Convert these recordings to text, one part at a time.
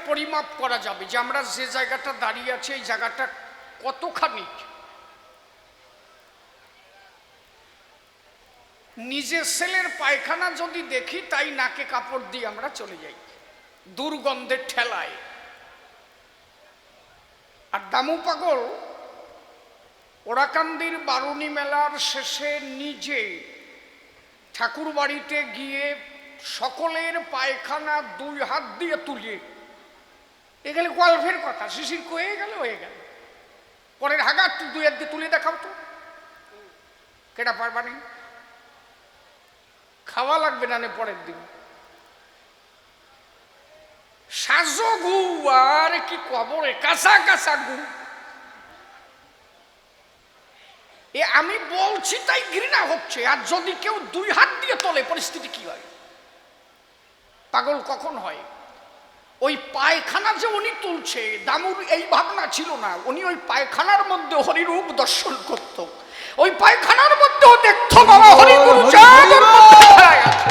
পরিমাপ করা যাবে যে আমরা যে জায়গাটা দাঁড়িয়ে আছি এই জায়গাটা কতখানি। নিজের ছেলের পায়খানা যদি দেখি তাই নাকে কাপড় দিয়ে আমরা চলে যাই দুর্গন্ধের ঠেলায়। আর দামু পাগল ওরাকান্দির বারুণী মেলার শেষে নিজে ঠাকুর বাড়িতে গিয়ে সকলের পায়খানা 2 হাত দিয়ে তুলে এগুলো গল্পের কথা, শিশির হয়ে গেল হয়ে গেল, পরের হাগা 2 হাত দিয়ে তুলে দেখাও তো, কেটা পারবানি? খাওয়া লাগবে না পরের দিন। সাজো গু আর কি কবরে কাঁচা কাঁচা গু। আমি বলছি তাই ঘৃণা হচ্ছে। আর যদি কেউ 2 হাত দিয়ে তোলে পরিস্থিতি কি হয়? পাগল কখন হয়? ওই পায়খানা যে উনি তুলছে, দামুর এই ভাবনা ছিল না। উনি ওই পায়খানার মধ্যে হরিরূপ দর্শন করত, ওই পায়খানার মধ্যেও দেখতো বাবা হরিগুরু চাঁদের মধ্যে খেলায় আছে।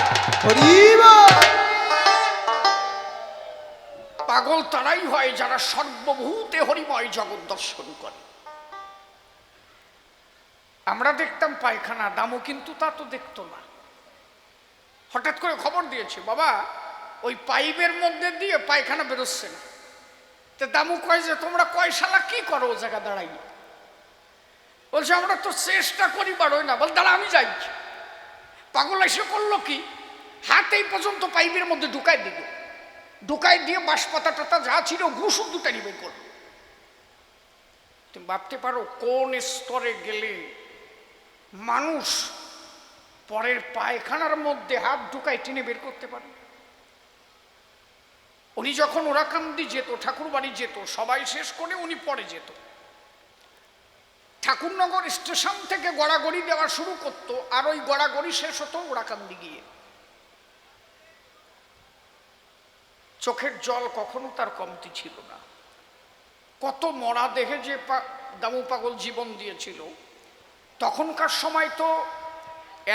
পাগল তারাই হয় যারা সর্বভূতে হরিময় জগৎ দর্শন করে। আমরা দেখতাম পায়খানা, দামু কিন্তু তা তো দেখতো না। হঠাৎ করে খবর দিয়েছে বাবা ওই পাইপের মধ্যে দিয়ে পায়খানা বেরোচ্ছে না। তো দামু কয় যে তোমরা কয় শালা কি করো ও জায়গা দাঁড়াই? বলছে আমরা তো চেষ্টা করি বাড়োই না। বল দাঁড়া আমি যাই। পাগল এসে করলো কি, হাত এই পর্যন্ত পাইপের মধ্যে ঢুকাই দিল, ঢুকাই দিয়ে বাঁশপাতা টাতা যা ছিল ঘুষুর 2টা নিবে করলো। তুমি ভাবতে পারো কোন স্তরে গেলে মানুষ পরের পায়খানার মধ্যে হাত ঢুকাই টেনে বের করতে পারে। উনি যখন ওরাকান্দি যেত, ঠাকুর বাড়ি যেত, সবাই শেষ করে উনি পরে যেত। ঠাকুরনগর স্টেশন থেকে গড়াগড়ি দেওয়া শুরু করত, আর ওই গড়াগড়ি শেষ হতো ওরাকান্দি গিয়ে। চোখের জল কখনো তার কমতি ছিল না। কত মরা দেহে যে দামু পাগল জীবন দিয়েছিল। তখনকার সময় তো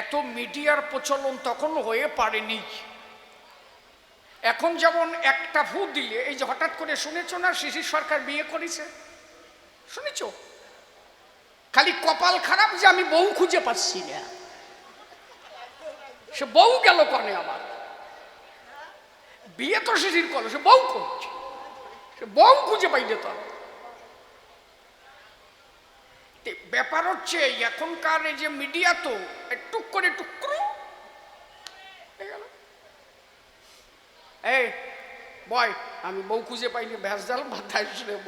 এত মিডিয়ার প্রচলন তখন হয়ে পারেনি। এখন যেমন একটা ফু দিলে, এই যে হঠাৎ করে শুনেছ না শিশির সরকার বিয়ে করেছে, শুনেছ? খালি কপাল খারাপ যে আমি বউ খুঁজে পাচ্ছি না। সে বউ গেল কনে? আমার বিয়ে তো শিশির করলো, সে বউ করছে, সে বউ খুঁজে পাইলে তো। ব্যাপার হচ্ছে এখনকার এই যে মিডিয়া তো টুক করে টুকরো এই বয় আমি বউ খুঁজে পাইনি, ভেজাল বাতাস নেব।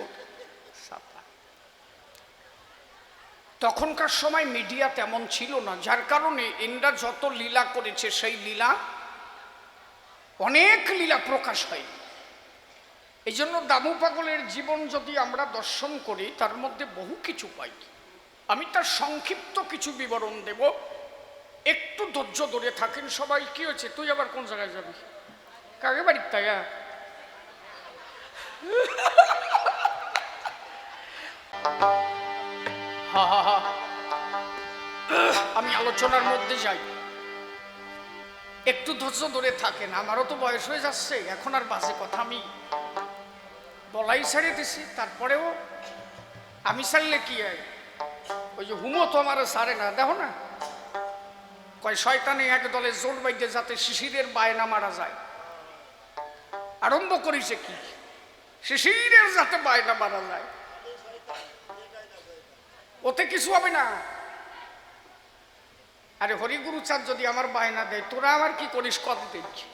তখনকার সময় মিডিয়া তেমন ছিল না, যার কারণে এনরা যত লীলা করেছে সেই লীলা অনেক লীলা প্রকাশ হয়। এই জন্য দামু পাগলের জীবন যদি আমরা দর্শন করি তার মধ্যে বহু কিছু পাই। আমি তার সংক্ষিপ্ত কিছু বিবরণ দেব, একটু ধৈর্য ধরে থাকেন সবাই। কি হয়েছে? তুই আবার কোন জায়গায় যাবি? কাকে বাড়ির তাই? আমি আলোচনার মধ্যে যাই, একটু ধৈর্য ধরে থাকেন। আমারও তো বয়স হয়ে যাচ্ছে, এখন আর বাজে কথা আমি বলাই ছেড়ে দিছি। তারপরেও আমি ছাড়লে কি হয়? ওই যে হুমো তো আমার সারে না, দেখো না কয় শয়তানে এক দলে জোর বাইতে যাতে শিশিরের বায়না মারা যায়। আরম্ভ করেছে কি? শিশিরের যাতে বায়না মারা যায়, ওতে কিছু হবে না। আরে হরিগুরু চাঁদ যদি আমার বায়না দেয়, তোরা আমার কি করিস? কত দেখছি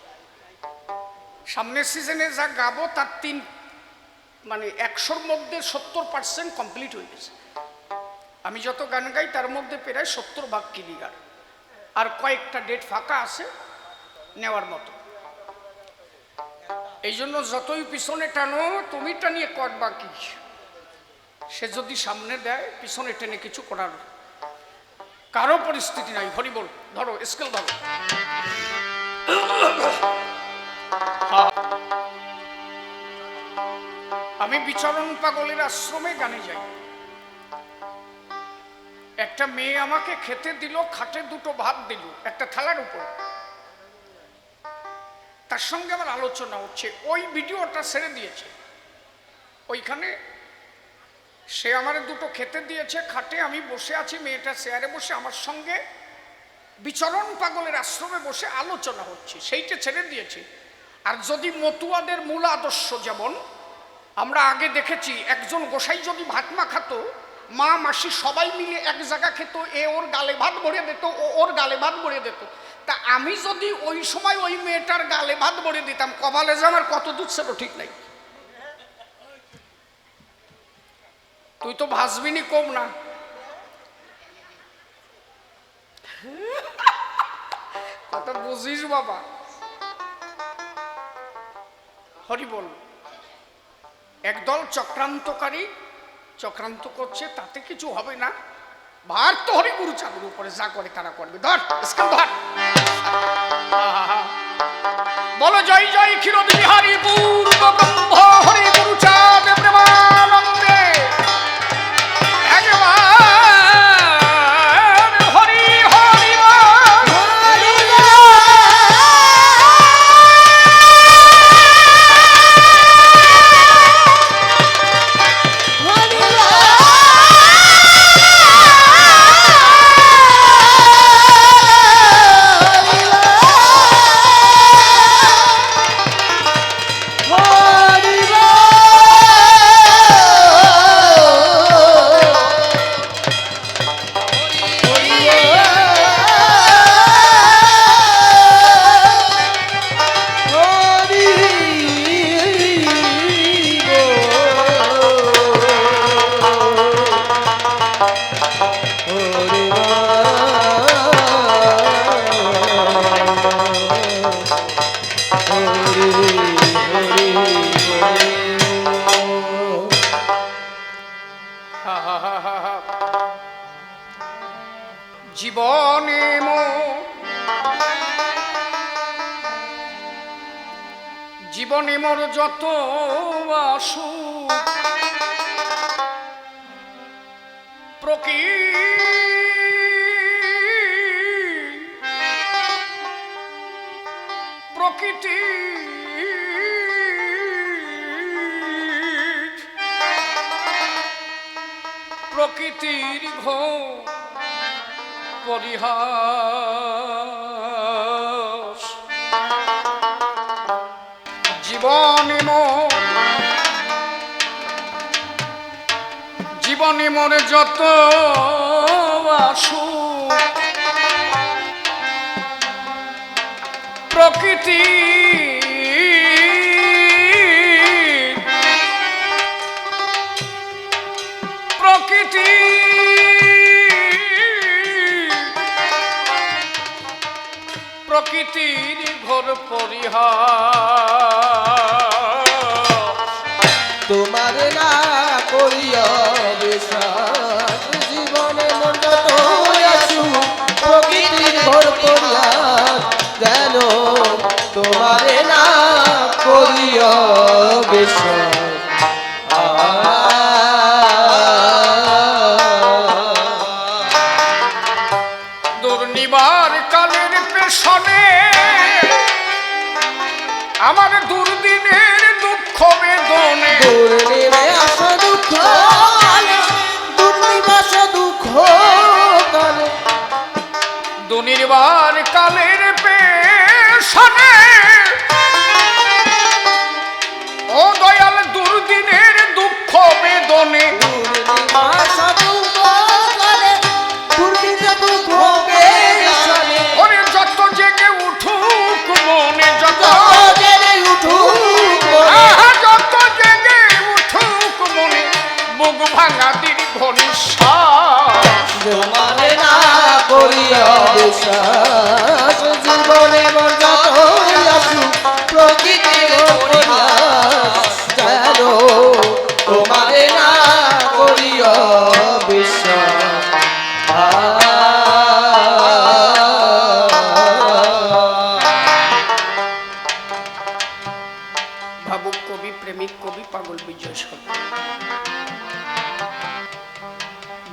সামনের সিজনে যা গাবো তার 100-র মধ্যে 70% কমপ্লিট হয়ে গেছে। আমি যত গান গাই তার মধ্যে প্রায় 70 ভাগ ক্লিয়ার, আর কয়েকটা ডেট ফাঁকা আছে নেওয়ার মতো। এই জন্য যতই পিছনে টানো, তুমি টানিয়ে করবা কি? সে যদি সামনে দেয়, পিছনে টেনে কিছু করার কারো পরিস্থিতি নাই। হরি বল, ধরো স্কেল ধরো। আমি বিচরণ পাগলের আশ্রমে গানে যাই। একটা মেয়ে আমাকে খেতে দিল, খাটে 2টো ভাত দিল একটা থালার উপর। তার সঙ্গে আমার আলোচনা হচ্ছে, ওই ভিডিওটা ছেড়ে দিয়েছে। ওইখানে সে আমার দুটো খেতে দিয়েছে খাটে, আমি বসে আছি, মেয়েটা চেয়ারে বসে আমার সঙ্গে বিচরণ পাগলের আশ্রমে বসে আলোচনা হচ্ছে, সেইটা ছেড়ে দিয়েছে। আর যদি মতুয়াদের মূল আদর্শ, যেমন আমরা আগে দেখেছি, একজন গোসাই যদি ভাত মাখাতো, মা মাসি সবাই মিলে এক জায়গা খেত, এ ওর গালে ভাত ভরে দিত, ও ওর গালে ভাত ভরে দিত। তা আমি যদি ওই সময় ওই মেয়েটার গালে ভাত ভরে দিতাম, কপালে যে আমার কত দূর ছিল ঠিক নাই। তুই তো ভাসবিনি কম না। কথা বুঝিস বাবা, হরি বল। একদল চক্রান্তকারী চক্রান্ত করছে, তাতে কিছু হবে না, ভার তো হরি গুরু চাঁদের উপরে, যা করে তারা করবে। ধর স্কেল ধর, বলো জয় জয় ক্ষীরোদ বিহারী পূর্ব ব্রহ্ম হরি গুরু চাঁদ প্রেমানন্দে ভগবান হরি হরি জীবনে জীবনে মোর যত আসুক প্রকৃতি প্রকৃতির ঘোর পরিহাস। জীবনে মোর যত আসুক প্রকৃতি প্রকৃতি প্রকৃতির ঘোর পরিহাস। তোমার না করিয়া বিশ্বাস, জীবনে মন যত আসুক প্রকৃতির ঘোর পরিহাস, যেন তোমার না করিয়া বিশ্বাস। দুর্নিবার কালের পেছনে আমার দুর্দিনের দুঃখ বেদনে, দুর্নিবে আসা দুঃখ দুর্নিবাস দুঃখ কালে, দুর্নিবার কালের পেছনে ও দয়াল দুর্দিনের দুঃখ বেদনে, দুর্নিবাস দুঃখ কালে দুর্নিবে দুঃখ বেদনে, ওরে যত জেগে উঠুক মনে, যত জেগে উঠুক যত জেগে উঠুক মনে, বুক ভাঙা দীর্ঘ নিঃশ্বাস। তোমারে না করিয়া বিশ্বাস, জীবনে মোর যত আসুক প্রকৃতির পরিহাস, যেন তোমারে না করিয়া বিশ্বাস। ভাবুক কবি, প্রেমিক কবি, পাগল বিজয় সরকার,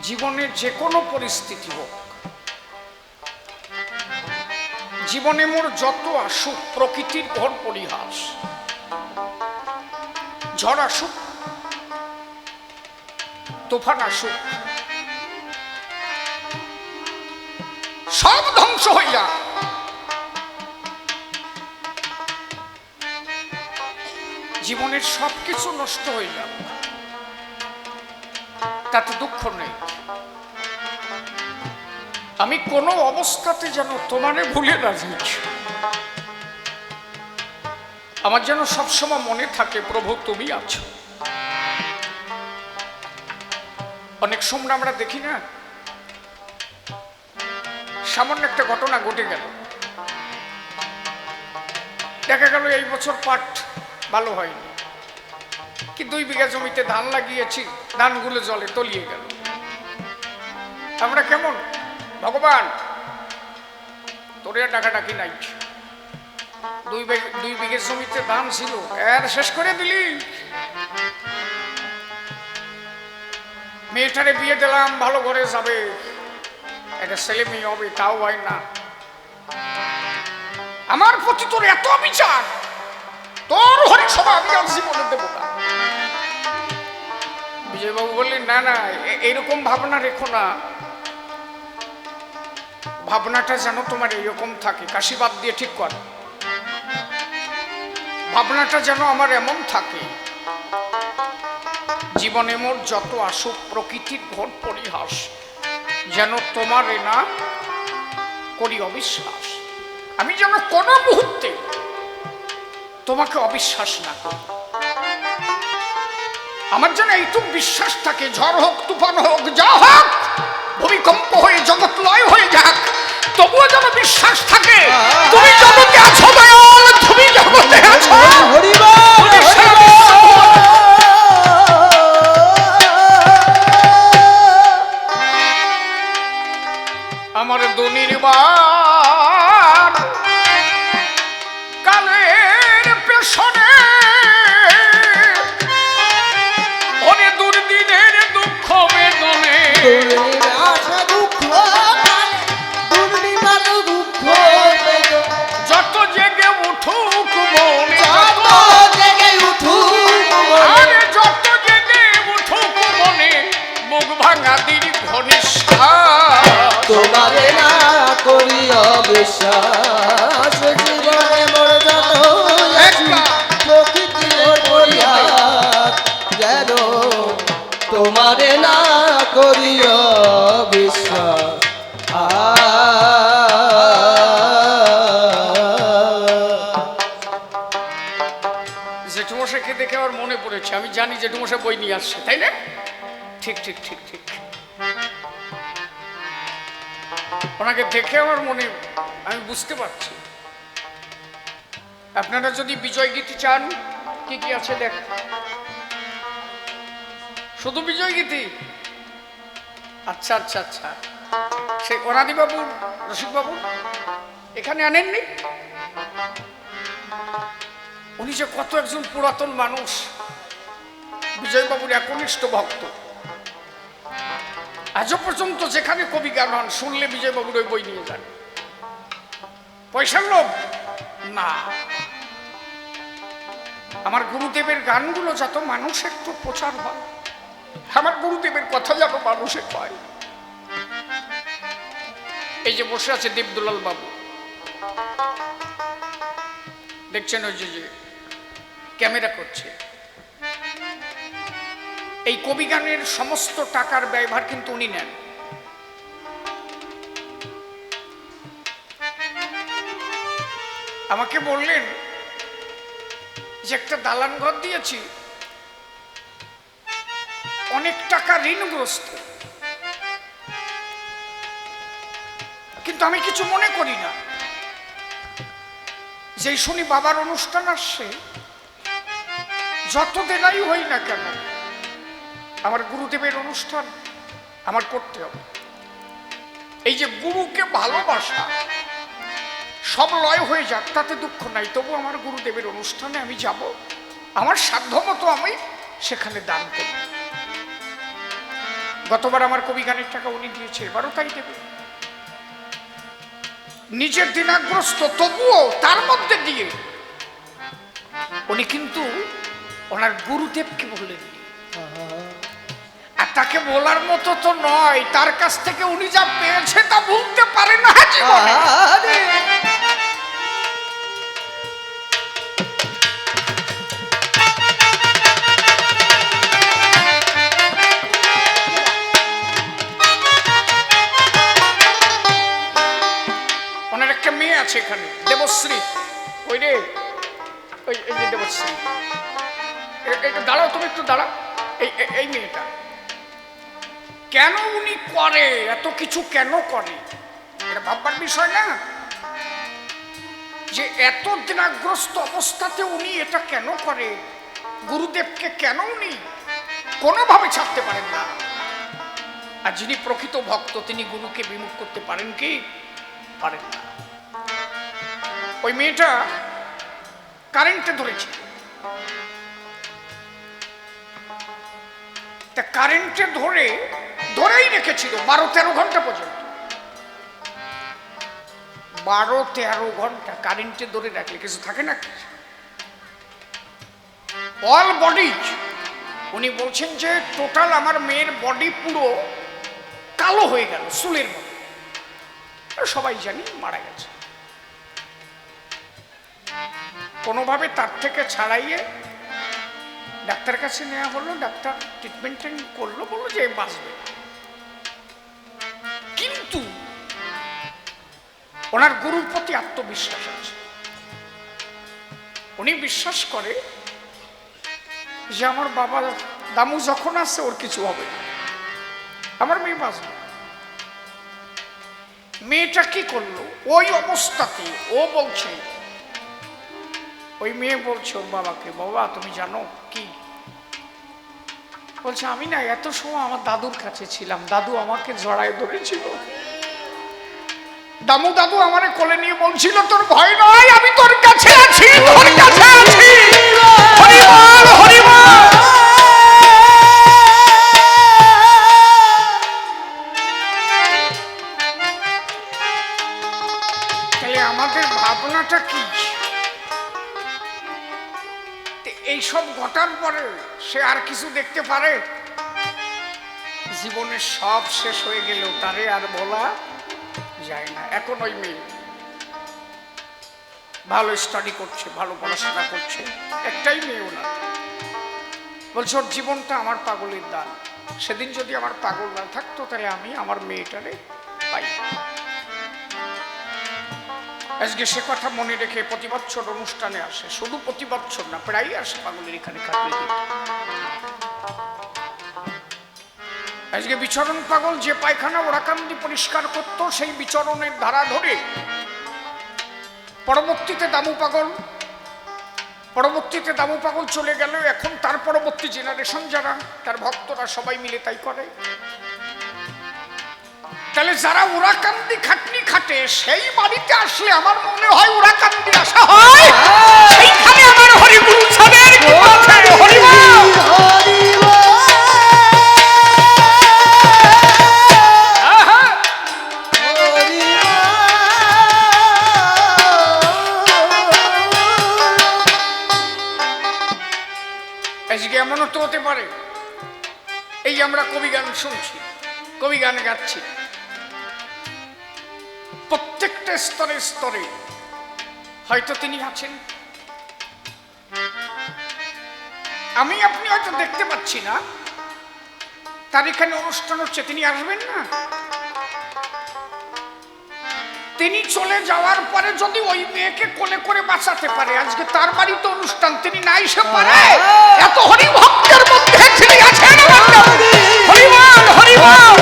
জীবনের যে কোনো পরিস্থিতি হোক, জীবনে মোর যত আসুক প্রকৃতির ঘোর পরিহাস, ঝড় আসুক, তুফান আসুক, সব ধ্বংস হইয়া জীবনের সবকিছু নষ্ট হইয়া, তাতে দুঃখ নেই। আমি কোনো অবস্থাতে যেন তোমারে ভুলে না যাই। আমার যেন সবসময় মনে থাকে প্রভু তুমি আছো। অনেক সময় আমরা দেখি না, সামান্য একটা ঘটনা ঘটে গেল, দেখা গেল এই বছর পাট ভালো হয়নি, কি 2 বিঘা জমিতে ধান লাগিয়েছি, ধানগুলো জলে তলিয়ে গেল। আমরা কেমন, ভগবান তোর ডাকাডাকি নাই, 2 বিঘা জমিতে ধান ছিল এর শেষ করে দিলি। মেয়েটারে বিয়ে দিলাম, ভালো ঘরে যাবে, একটা ছেলে মেয়ে হবে, তাও হয় না। আমার প্রতি তোর এত বিচার, তোর হরিসভা আমি আর জীবনে দেব না। বিজয়বাবু বললেন, না না, এইরকম ভাবনা রেখো না, ভাবনাটা যেন তোমার এইরকম থাকে, কাশি বাদ দিয়ে ঠিক কর, ভাবনাটা যেন আমার এমন থাকে, জীবনে মোর যত আসুক প্রকৃতির ঘোর পরিহাস, যেন তোমার না করি অবিশ্বাস। আমি যেন কোনো মুহূর্তে তোমাকে অবিশ্বাস না করি। আমার যেন এইটুক বিশ্বাস থাকে, ঝড় হোক, তুফান হোক, যা হোক, ভূমিকম্প হয়ে জগৎ লয় হয়ে যাক, তবুও যেন বিশ্বাস থাকে তুমি জগতে আছো দয়াল, তুমি জগতে আছো। আমার দুনির্বাণ কালের পেছনে অনেক দুর্দিনের দুঃখ বেদনে, যত জেগে উঠুক মনে, আরে যত জেগে উঠুক মনে, মুখ ভাঙা দীর্ঘ নিঃশ্বাস, তোমারে না করি অবিশ্বাস, জীবনে মোর যত প্রকৃতি পরিহাস, যেন তোমারে না করি অবিশ্বাস। জেঠুমশাইকে দেখে আমার মনে পড়েছে, আমি জানি জেঠুমশাই বই নিয়ে আসছে, তাই না? ঠিক ঠিক ঠিক ঠিক, ওনাকে দেখে আমার মনে, আমি বুঝতে পারছি। আপনারা যদি বিজয় গীতি চান, কি কি আছে দেখ, শুধু বিজয় গীতি? আচ্ছা আচ্ছা আচ্ছা, সেই অনাদি বাবু, রসিক বাবু এখানে আনেননি? উনি যে কত একজন পুরাতন মানুষ, বিজয়বাবুর একনিষ্ঠ ভক্ত, আজও পর্যন্ত যেখানে কবি গান হন শুনলে বিজয়বাবুর ওই বই নিয়ে যান। পয়সার লোভ না, আমার গুরুদেবের গানগুলো যত মানুষের তো প্রচার হয়, আমার গুরুদেবের কথা যেন মানুষে কয়। এই যে বসে আছে দেবদুলাল বাবু, দেখছেন ওই যে ক্যামেরা করছে, এই কবি গানের সমস্ত টাকার ব্যয়ভার কিন্তু উনি নেন। আমাকে বললেন যে একটা দালান ঘর দিয়েছি, অনেক টাকা ঋণগ্রস্ত, কিন্তু আমি কিছু মনে করি না। যেই শুনি বাবার অনুষ্ঠান আসছে, যত দেনাই হই না কেন, আমার গুরুদেবের অনুষ্ঠান আমার করতে হবে। এই যে গুরুকে ভালোবাসা, সব লয় হয়ে যাক তাতে দুঃখ নাই, তবু আমার গুরুদেবের অনুষ্ঠানে আমি যাব, আমার সাধ্য মতো আমি সেখানে দান করব। গতবার আমার কবি গানের টাকা উনি দিয়েছে, এবারও তাই দেবে। নিজের দিনাগ্রস্ত, তবুও তার মধ্যে দিয়ে উনি কিন্তু ওনার গুরুদেবকে বললেন। আর তাকে বলার মতো তো নয়, তার কাছ থেকে উনি যা পেয়েছে তা ভুলতে পারে না জীবনে। ওনার একটা মেয়ে আছে এখানে, দেবশ্রী। ওই রে, ওই এই যে দেবশ্রী, একটু দাঁড়াও, তুমি একটু দাঁড়াও। এই মেয়েটা কেন উনি করে, এত কিছু কেন করে, এটা ভাববার বিষয় না যে এত দিনাগ্রস্ত অবস্থাতে উনি এটা কেন করে, গুরুদেবকে কেন উনি কোনোভাবে ছাড়তে পারেন না। আর যিনি প্রকৃত ভক্ত তিনি গুরুকে বিমুখ করতে পারেন কি? পারেন না। ওই মেয়েটা কারেন্টে ধরেছে, তা কারেন্টে ধরেই রেখেছিল 12-13 ঘন্টা পর্যন্ত। 12-13 ঘন্টা কারেন্টে ধরে রাখলে কিছু থাকে না? অল বডি, উনি বলছেন যে টোটাল আমার মেয়ের বডি পুরো কালো হয়ে গেল, চুলের মতো। সবাই জানি মারা গেছে। কোনোভাবে তার থেকে ছাড়াইয়ে ডাক্তার কাছে নেওয়া হলো, ডাক্তার ট্রিটমেন্ট করলো, বললো যে বাঁচবে। কিন্তু ওনার গুরুর প্রতি আত্মবিশ্বাস আছে। উনি বিশ্বাস করে যে আমার বাবা দামু যখন আছে ওর কিছু হবে না, আমার মেয়ে বাঁচবে। মেয়েটা কি করলো ওই অবস্থাতে? ও বলছে, ওই মেয়ে বলছে ওর বাবাকে, বাবা তুমি জানো কি? বলছে আমি না এত সময় আমার দাদুর কাছে ছিলাম, দাদু আমাকে জড়ায় ধরেছিল, দামু দাদু আমারে কোলে নিয়ে বলছিল তোর ভয় নয়, আমি তোর কাছে আছি, তোর কাছে আছি। হরি বল, হরি বল। তাহলে আমাদের ভাবনাটা কি? এইসব ঘটার পরে সে আর কিছু দেখতে পারে? জীবনে সব শেষ হয়ে গেল, তারে আর বলা যায় না। এখন ওই মেয়ে ভালো স্টাডি করছে, ভালো পড়াশোনা করছে, একটাই মেয়ে ওনার। বলছে ওর জীবনটা আমার পাগলের দান, সেদিন যদি আমার পাগল না থাকতো তাহলে আমি আমার মেয়েটারে পাই। আজকে সে কথা মনে রেখে প্রতি বছর অনুষ্ঠানে আসে, শুধু প্রতি বছর না, প্রায় আসে পাগলের এখানে কাটলে। আজকে বিচরণ পাগল যে পায়খানা ওরাকান্দি পরিষ্কার করত, সেই বিচরণের ধারা ধরে পরবর্তীতে দামু পাগল চলে গেল। এখন তার পরবর্তী জেনারেশন যারা, তার ভক্তরা সবাই মিলে তাই করে। তাহলে যারা ওরাকান্দি খাটনি খাটে সেই বাড়িতে আসলে আমার মনে হয় ওরাকান্দি আসা হয়, সেইখানে আমার হরিগুরু সাহেবের হরিবল। আজকে এমনও তো হতে পারে, এই আমরা কবি গান শুনছি, কবি গান গাচ্ছি, প্রত্যেকটা স্তরে স্তরে হয়তো তিনি আছেন, আমি আপনি হয়তো দেখতে পাচ্ছি না, তার এখানে অনুষ্ঠান হচ্ছে, তিনি আসবেন না। তিনি চলে যাওয়ার পরে যদি ওই মেয়েকে কোলে করে বাঁচাতে পারে, আজকে তার বাড়িতে অনুষ্ঠান, তিনি না এসে পারে, এত হরিভক্তের মধ্যে তিনি আছেন। হরিবল, হরিবল।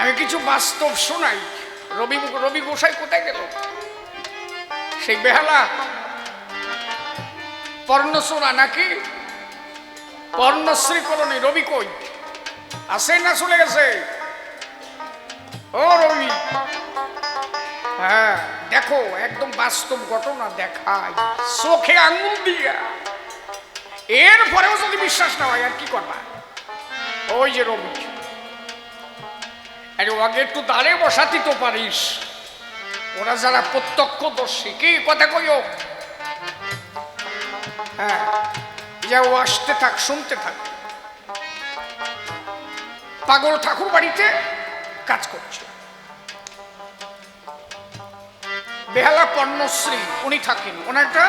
আমি কিছু বাস্তব শোনাই। রবি গোসাই কোথায় গেল? সেই বেহালা পর্ণসোনা নাকি পর্ণশ্রী কলোনি। রবি কই আছে না চলে গেছে? ও রবি, হ্যাঁ দেখো, একদম বাস্তব ঘটনা দেখাই চোখে আঙুল দিয়া। এরপরেও যদি বিশ্বাস না হয় আর কি করবা? ওই যে রবি, আরে ওকে একটু দাঁড়ে বসাতে তো পারিস। ওরা যারা প্রত্যক্ষদর্শী, কি কথা কইও, হ্যাঁ, যা ও আসতে থাক, শুনতে থাক। পাগল ঠাকুর বাড়িতে কাজ করছে, বেহালা পণ্যশ্রী উনি থাকেন। ওনার একটা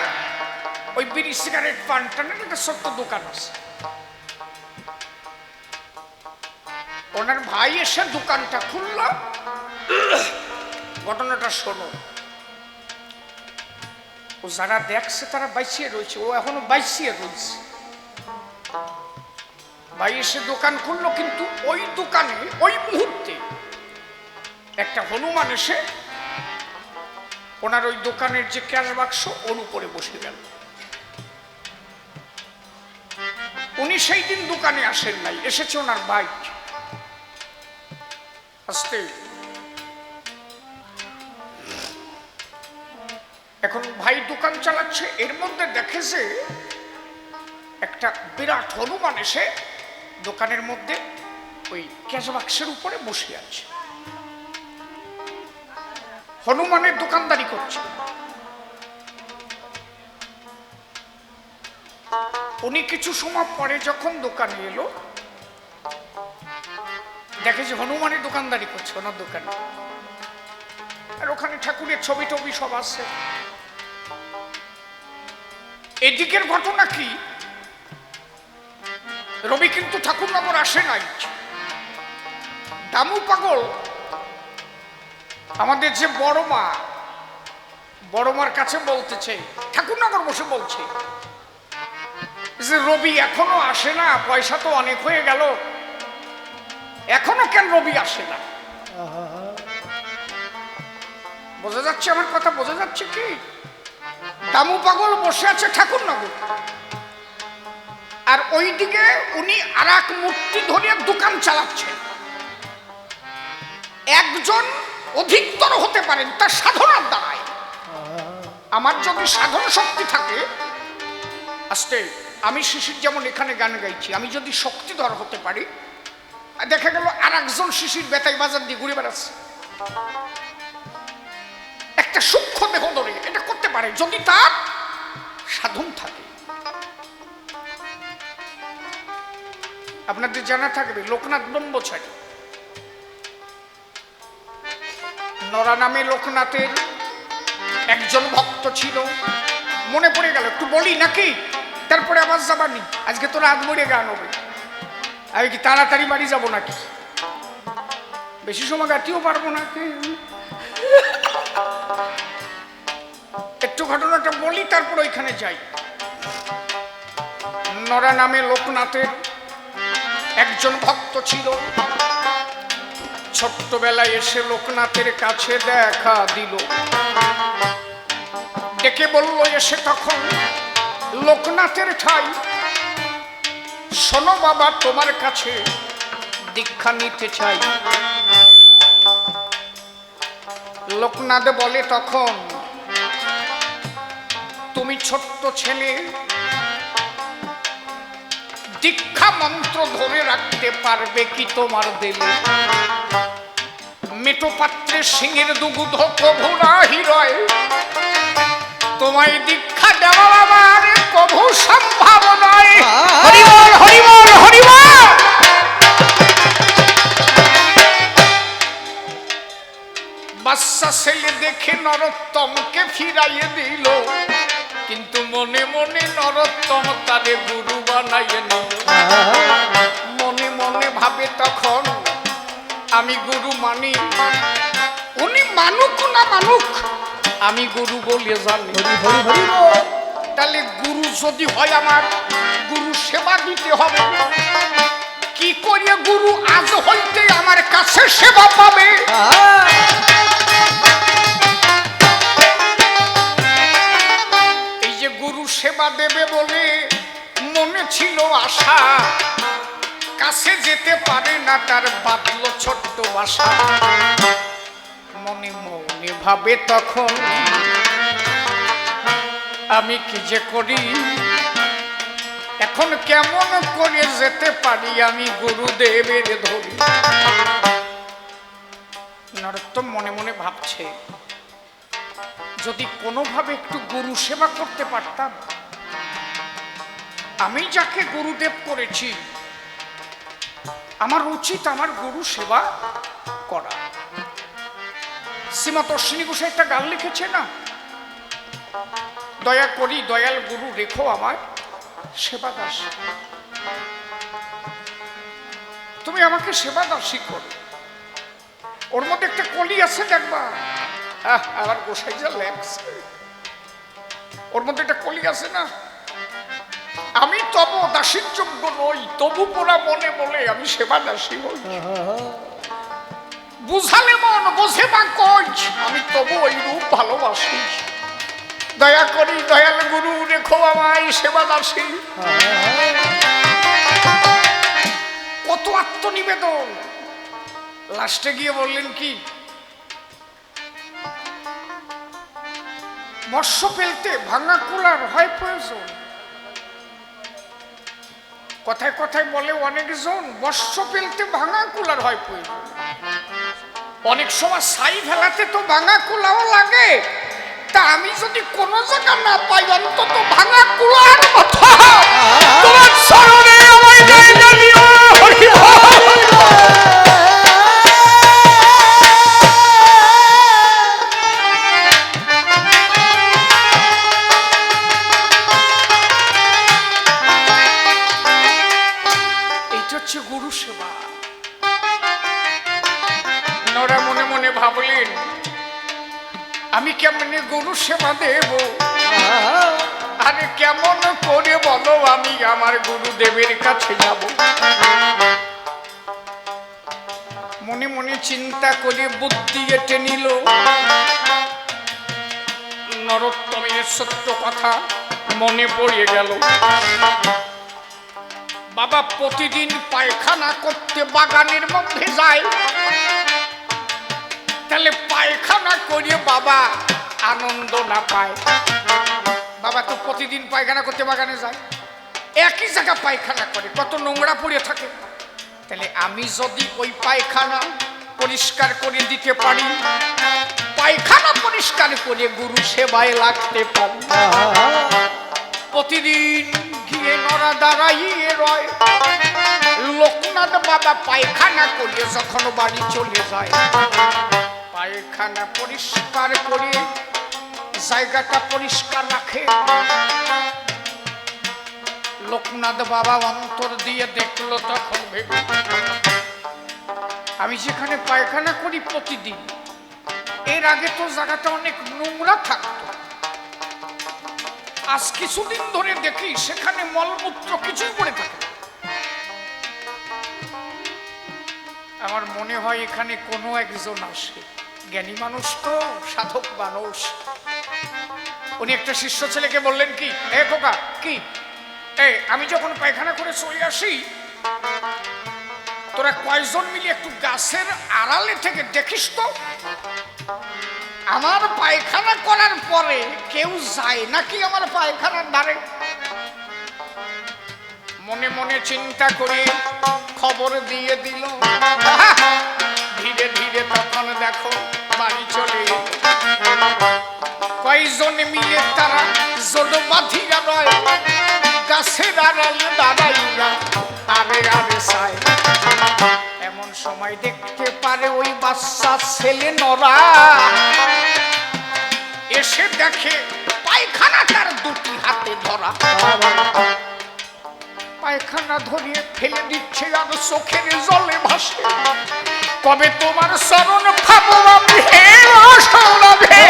ওই বিড়ি সিগারেট পান টানের একটা ছোট্ট দোকান আছে। ওনার ভাই এসে দোকানটা খুলল। ঘটনাটা শোনো। ও যারা দেখছে তারা বাইসিয়ে রয়েছে, ও এখনো বাইসিয়ে রয়েছে। ভাই এসে দোকান খুললো, কিন্তু ওই দোকানে ওই মুহূর্তে একটা হনুমান এসে ওনার ওই দোকানের যে ক্যাশ বাক্স ওর উপরে বসে গেল। উনি সেই দিন দোকানে আসেন নাই, এসেছে ওনার বাইক। আসতে এখন ভাই দোকান চালাচ্ছে, এর মধ্যে দেখে যে একটা বিরাট হনুমান এসে দোকানের মধ্যে ওই ক্যাশ বাক্সের উপরে বসে আছে। হনুমানের দোকানদারি করছে। উনি কিছু সময় পরে যখন দোকানে এলো, দেখে যে হনুমানের দোকানদারি করছে ওনার দোকানে। আর ওখানে ঠাকুরের ছবি টবি সব আছে। এদিকের ঘটনা কি, রবি কিন্তু ঠাকুরনগর আসে নাই। দামু পাগল আমাদের যে বড় মার কাছে বলতেছে, ঠাকুরনগর বসে বলছে যে রবি এখনো আসে না, পয়সা তো অনেক হয়ে গেল, এখনো কেন রবি আসে না? বোঝা যাচ্ছে আমার কথা? বোঝা যাচ্ছে কি? দামু পাগল বসে আছে ঠাকুরনগর, আর ওইদিকে উনি আর এক মূর্তি ধরিয়ে দোকান চালাচ্ছেন। একজন অধিকতর হতে পারেন তার সাধনার দ্বারায়। আমার যদি সাধন শক্তি থাকে, আস্তে আমি শিশির যেমন এখানে গান গাইছি, আমি যদি শক্তিধর হতে পারি, দেখা গেল আর একজন শিশির বেতাই বাজার দিয়ে ঘুরে বেড়াচ্ছে, একটা সূক্ষ্ম দেহ ধরে এটা করতে পারে যদি তার সাধন থাকে। আপনাদের জানা থাকবে লোকনাথ ব্রহ্মচারী, নরা নামে লোকনাথের একজন ভক্ত ছিল। মনে পড়ে গেল, একটু বলি নাকি? তারপরে আবার যাবানি, আজকে তো রাত মরে গান হবে। আমি কি তাড়াতাড়ি বাড়ি যাবো নাকি? বেশি সময় গাতিও পারবো না। একটু ঘটনাটা বলি, তারপর ওইখানে যাই। নরা নামে লোকনাথের একজন ভক্ত ছিল। ছোট্টবেলায় এসে লোকনাথের কাছে দেখা দিল, ডেকে বলল এসে তখন, লোকনাথের ঠাই, শোনো বাবা তোমার কাছে দীক্ষা নিতে চাই। লোকনাথ বলে তখন, তুমি ছোট্ট ছেলে, দীক্ষা মন্ত্র ধরে রাখতে পারবে কি তোমার দিলে? মেটো পাত্রে সিংহের দুগুধ প্রভু রাহি রয়, তোমায় দীক্ষা দেওয়া আমার প্রভু সম্ভব নয়। হরিবল হরিবল হরিবল। বাচ্চা ছেলে দেখে নরোত্তমকে ফিরাইয়ে দিল, কিন্তু মনে মনে নরোত্তম তারে গুরু বানাইয়ে নিল। মনে মনে ভাবে তখন, আমি গুরু মানি, উনি মানুক না মানুক আমি গুরু বলে জানি। তাহলে গুরু যদি হয় আমার, গুরু সেবা দিতে হবে। কি করিয়া গুরু আজ হইতে আমার কাছে সেবা পাবে? এই যে গুরু সেবা দেবে বলে মনে ছিল আশা, কাছে যেতে পারে না তার বাঁধল ছোট্ট বাসা। মনে মনে ভাবে তখন আমি কি যে করি, এখন কেমন করে যেতে পারি আমি গুরুদেবের ধরি। নরোত্তম মনে মনে ভাবছে, যদি কোনোভাবে একটু গুরু সেবা করতে পারতাম, আমি যাকে গুরুদেব করেছি আমার উচিত আমার গুরু সেবা করা। শ্রীমৎ অশ্বিনী ঘোষাই একটা গান লিখেছে না, দয়া করি দয়াল গুরু রেখো আমার সেবা দাসী। তুমি আমাকে সেবা দাসী করো। ওর মধ্যে একটা কলি আছে দেখবা, আবার গোসাই যা লেখছে, ওর মধ্যে একটা কলি আছে না, আমি তব দাসীর যোগ্য নই, তবু পোড়া মনে বলে আমি সেবা দাসী হই। বুঝালে মন বোঝে বা কই, আমি তবু ওই রূপ ভালোবাসি। দয়া করি দয়াল গুরু রেখো আমায় সেবা দাসী। কত আত্মনিবেদন। লাস্টে গিয়ে বললেন কি, মৎস্য ফেলতে ভাঙা কুলার হয় প্রয়োজন। কথায় কথায় বলে অনেকজন, মৎস্য ফেলতে ভাঙা কুলার হয় প্রয়োজন। অনেক সময় ছাই ফেলাতে তো ভাঙা কুলাও লাগে। তা আমি যদি কোনো জায়গা না পাই, অন্তত ভাঙা কুলার কথা তোমার চরণে আমায় জায়গা দিও। এইটা হচ্ছে গুরু সেবা। নরা মনে মনে ভাবলেন, আমি কেমনে গুরু সেবা দেব? আরে কেমন করে বলো আমি আমার গুরুদেবের কাছে যাব? মনে মনে চিন্তা করে বুদ্ধি এঁটে নিল। নরোত্তমের সত্য কথা মনে পড়ে গেল। বাবা প্রতিদিন পায়খানা করতে বাগানের মধ্যে যায়, তাহলে পায়খানা করে বাবা আনন্দ না পায়? বাবা তো প্রতিদিন পায়খানা করতে বাগানে যায়, একই জায়গা পায়খানা করে, কত নোংরা পড়ে থাকে। তাহলে আমি যদি ওই পায়খানা পরিষ্কার করে দিতে পারি, পায়খানা পরিষ্কার করে গুরু সেবায় লাগতে পারি। প্রতিদিন গিয়ে নরা দাঁড়াইয়ে রয়। লোকনাথ বাবা পায়খানা করে যখন বাড়ি চলে যায়, পায়খানা পরিষ্কার করে জায়গাটা পরিষ্কার রাখে। লোকনাথ বাবা অন্তর দিয়ে দেখলো, তখন ভেবে আমি যেখানে পায়খানা করি প্রতিদিন, এর আগে তো জায়গাটা অনেক নোংরা থাকতো, আজ কিছুদিন ধরে দেখি সেখানে মলমূত্র কিছুই পড়ে থাকে। আমার মনে হয় এখানে কোনো একজন আসে, জ্ঞানী মানুষ তো, সাধক মানুষ। উনি একটা শিষ্য ছেলেকে বললেন কি, এ খোকা কি, আমি যখন পায়খানা করে চলে আসি, তোরা কয়জন মিলে একটু গাছের আড়ালে থেকে দেখিস তো, আমার পায়খানা করার পরে কেউ যায় নাকি আমার পায়খানার ধারে। মনে মনে চিন্তা করে খবর দিয়ে দিল। ধীরে ধীরে তখন দেখো বাড়ি চলে কয়জন মিলে তারা জোর বাঁধিয়া রয়, গাছের আড়ালে দাঁড়াইয়া আরে আরে চায়। এমন সময় দেখতে পারে ওই বাচ্চা ছেলে নরা এসে দেখে পায়খানা তার দুটি হাতে ধরা। পায়খানা ধরিয়ে ফেলে দিচ্ছে আর চোখের জলে ভাসে। কবে তোমার চরণ খাবো আমি, হে সৌরভে।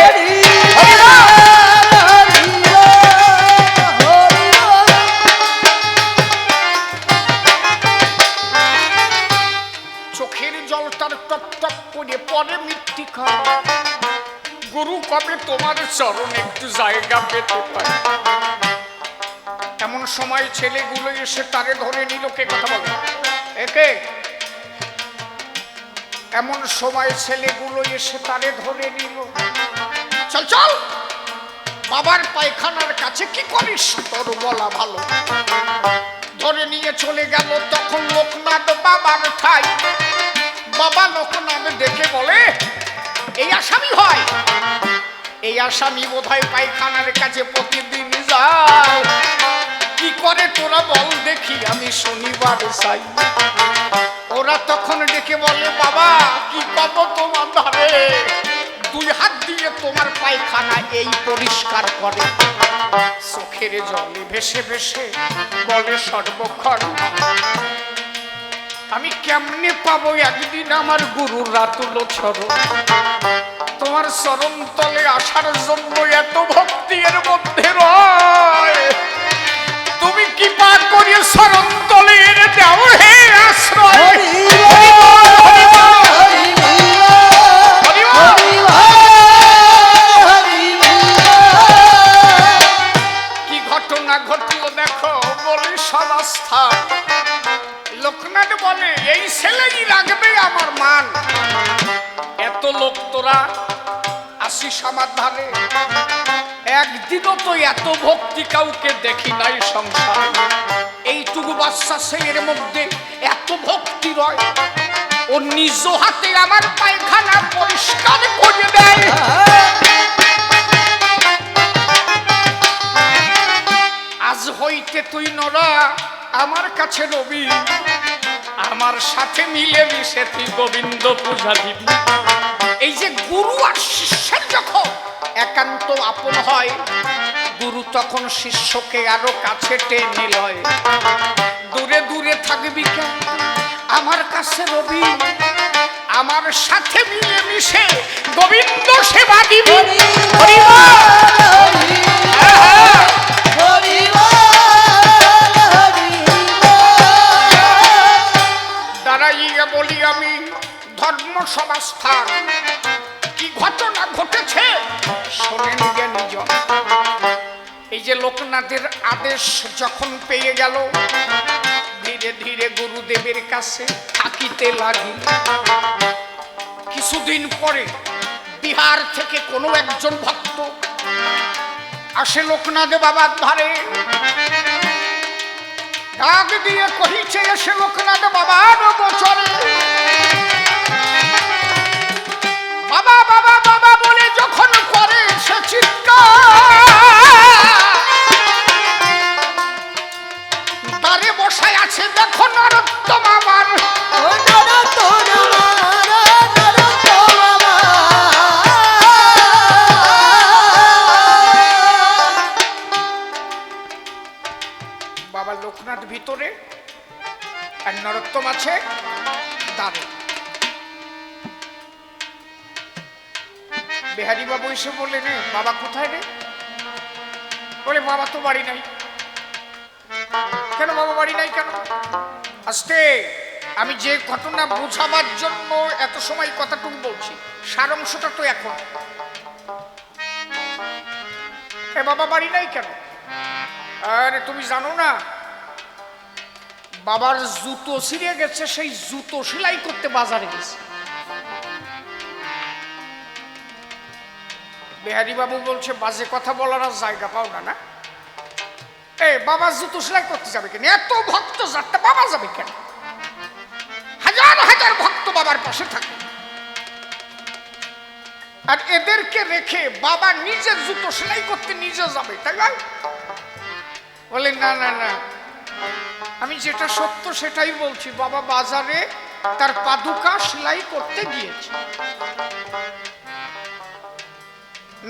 চোখের জল তার টপ টপ করে পরে মৃত্তিকা। গুরু কবে তোমার চরণ একটু জায়গা পেতে পারে? এমন সময় ছেলেগুলো এসে তারে ধরে নিল। কে কথা বলে একে? এমন সময় ছেলেগুলো এসে তারে ধরে নিল। চল চল, বাবার পায়খানার কাছে কি করিস তোর বলা ভালো। ধরে নিয়ে চলে গেল তখন লোকনাথ বাবার ঠাই। বাবা লোকনাথ দেখে বলে এই আসামি হয়, এই আসামি বোধহয় পায়খানার কাছে প্রতিদিন যায়। কি করে তোরা বল দেখি, আমি শনিবার চাই। ওরা তখন ডেকে বলে বাবা কি পাবো তোমার ধারে, দুই হাত দিয়ে তোমার পায়খানা এই পরিষ্কার করে। চোখের জলে ভেসে ভেসে বলে সর্বক্ষণ আমি কেমনে পাবো একদিন আমার গুরুর রাতুল চরণ। তোমার চরণ তলে আসার জন্য এত ভক্তি এর মধ্যে রয়, তুমি কি পা করিয়ে চরণ তলে এনে দাও হে আশ্রয়। কি ঘটনা ঘটলো দেখো বলি সমাস্থান। লোকনাথ বলে এই ছেলেই রাখবে আমার মান। এত লোক তোরা আসিস আমার ধারে, একদিনও তো এত ভক্তি কাউকে দেখি নাই সংসারে। এইটুকু বাচ্চা ছেলের মধ্যে এত ভক্তি রয়, ও নিজ হাতে আমার পায়খানা পরিষ্কার করে দেয়। আজ হইতে তুই নরা আমার কাছে রবি, আমার সাথে মিলে মিশে তুই গোবিন্দ পূজা দিবি। এই যে গুরু আর শিষ্যের যখন একান্ত আপন হয়, গুরু তখন শিষ্যকে আরো কাছে টেনে লয়। দূরে দূরে থাকবি কেন আমার কাছে রবি, আমার সাথে মিলে মিশে গোবিন্দ সেবা দিবি। দাঁড়াইয়া বলি আমি ধর্ম সমাস্থান, কি ঘটনা ঘটেছে শোনেন জ্ঞানীজন। এই যে লোকনাথের আদেশ যখন পেয়ে গেল, ধীরে ধীরে গুরুদেবের কাছে থাকিতে লাগিল। কিছুদিন পরে বিহার থেকে কোনো একজন ভক্ত আসে লোকনাথ বাবার ধারে, ডাক দিয়ে কহিছে এসে লোকনাথ বাবার বছরে। বাবা বাবা বাবা বলে যখন করে সে চিৎকার, তারে বসায় আছে দেখো নরোত্তম আমার। বাবা লোকনাথ ভিতরে আর নরোত্তম আছে দ্বারে। বিহারী বাবু এসে বললেন বাবা কোথায় রে? বলে বাবা তো বাড়ি নাই। কেন বাবা বাড়ি নাই কেন? আস্তে, আমি যে ঘটনা বোঝাবার জন্য এত সময় কথাটুকু বলছি, সারাংশটা তো এখন। এ বাবা বাড়ি নাই কেন? আরে তুমি জানো না বাবার জুতো ছিঁড়ে গেছে, সেই জুতো সেলাই করতে বাজারে গেছে। বিহারী বাবু বলছে বাজে কথা বলার আর জায়গা পাও না না? এ বাবার জুতো সেলাই করতে যাবে কেন? এত ভক্ত যাত্রা বাবা যাবে কেন? হাজার হাজার ভক্ত বাবার পাশে থাকে, আর এদেরকে রেখে বাবা নিজে জুতো সেলাই করতে নিজে যাবে, তাই না? বলে না না না, আমি যেটা সত্য সেটাই বলছি। বাবা বাজারে তার পাদুকা সেলাই করতে গিয়েছে।